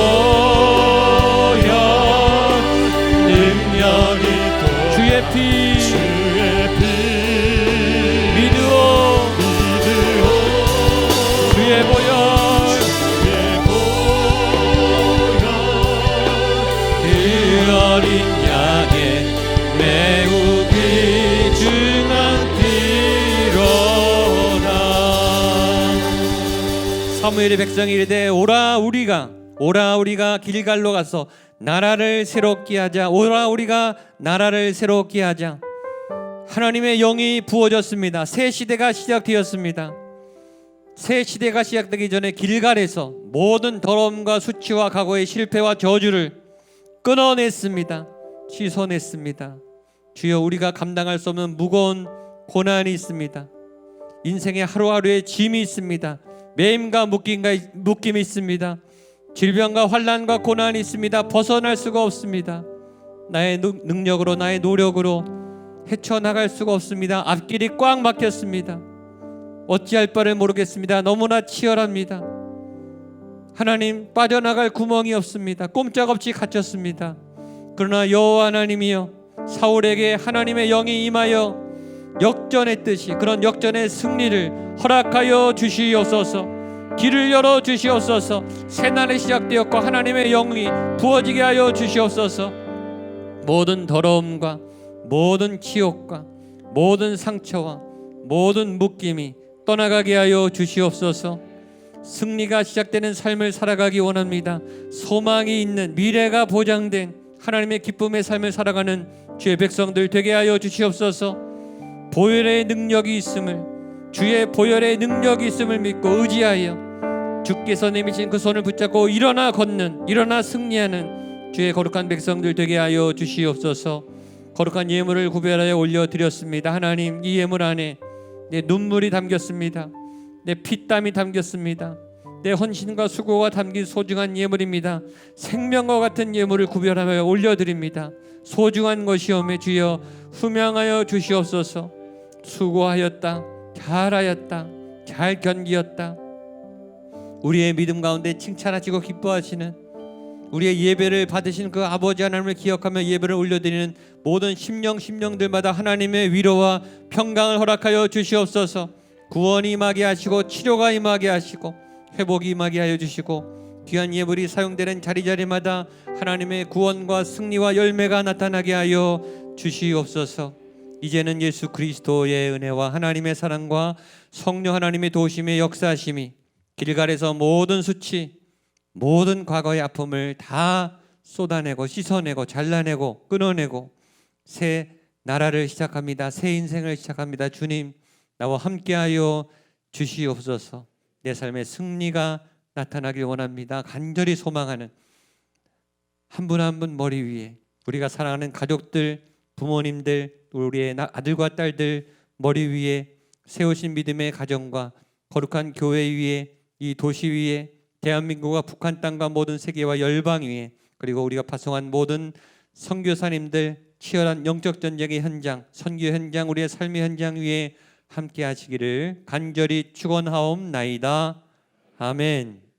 능력이 있도다. 주의 피 믿으오. 주의 보혈 그 어린 양의 매우 귀중한 피로다. 사무엘의 백성이 이르되 오라 우리가 길갈로 가서 나라를 새롭게 하자. 오라 우리가 나라를 새롭게 하자. 하나님의 영이 부어졌습니다. 새 시대가 시작되었습니다. 새 시대가 시작되기 전에 길갈에서 모든 더러움과 수치와 과거의 실패와 저주를 끊어냈습니다. 취소냈습니다. 주여, 우리가 감당할 수 없는 무거운 고난이 있습니다. 인생의 하루하루의 짐이 있습니다. 매임과 묶임이 있습니다. 질병과 환난과 고난이 있습니다. 벗어날 수가 없습니다. 나의 능력으로, 나의 노력으로 헤쳐나갈 수가 없습니다. 앞길이 꽉 막혔습니다. 어찌할 바를 모르겠습니다. 너무나 치열합니다. 하나님, 빠져나갈 구멍이 없습니다. 꼼짝없이 갇혔습니다. 그러나 여호와 하나님이여, 사울에게 하나님의 영이 임하여 역전했듯이 그런 역전의 승리를 허락하여 주시옵소서. 길을 열어 주시옵소서. 새날이 시작되었고 하나님의 영이 부어지게 하여 주시옵소서. 모든 더러움과 모든 치욕과 모든 상처와 모든 묶임이 떠나가게 하여 주시옵소서. 승리가 시작되는 삶을 살아가기 원합니다. 소망이 있는, 미래가 보장된 하나님의 기쁨의 삶을 살아가는 주의 백성들 되게 하여 주시옵소서. 보혈의 능력이 있음을, 주의 보혈의 능력이 있음을 믿고 의지하여 주께서 내미신 그 손을 붙잡고 일어나 걷는, 일어나 승리하는 주의 거룩한 백성들 되게 하여 주시옵소서. 거룩한 예물을 구별하여 올려드렸습니다. 하나님, 이 예물 안에 내 눈물이 담겼습니다. 내 피땀이 담겼습니다. 내 헌신과 수고가 담긴 소중한 예물입니다. 생명과 같은 예물을 구별하여 올려드립니다. 소중한 것이오매 주여 후명하여 주시옵소서. 수고하였다, 잘하였다, 잘 견디었다. 우리의 믿음 가운데 칭찬하시고 기뻐하시는, 우리의 예배를 받으신 그 아버지 하나님을 기억하며 예배를 올려드리는 모든 심령들마다 하나님의 위로와 평강을 허락하여 주시옵소서. 구원이 임하게 하시고 치료가 임하게 하시고 회복이 임하게 하여 주시고 귀한 예물이 사용되는 자리마다 하나님의 구원과 승리와 열매가 나타나게 하여 주시옵소서. 이제는 예수 그리스도의 은혜와 하나님의 사랑과 성령 하나님의 도우심의 역사하심이 길갈에서 모든 수치, 모든 과거의 아픔을 다 쏟아내고 씻어내고 잘라내고 끊어내고 새 나라를 시작합니다. 새 인생을 시작합니다. 주님, 나와 함께하여 주시옵소서. 내 삶의 승리가 나타나길 원합니다. 간절히 소망하는 한 분 한 분 머리 위에 우리가 사랑하는 가족들, 부모님들, 우리의 아들과 딸들 머리 위에 세우신 믿음의 가정과 거룩한 교회 위에, 이 도시 위에, 대한민국과 북한 땅과 모든 세계와 열방 위에, 그리고 우리가 파송한 모든 선교사님들, 치열한 영적 전쟁의 현장, 선교 현장, 우리의 삶의 현장 위에 함께 하시기를 간절히 축원하옵나이다. 아멘.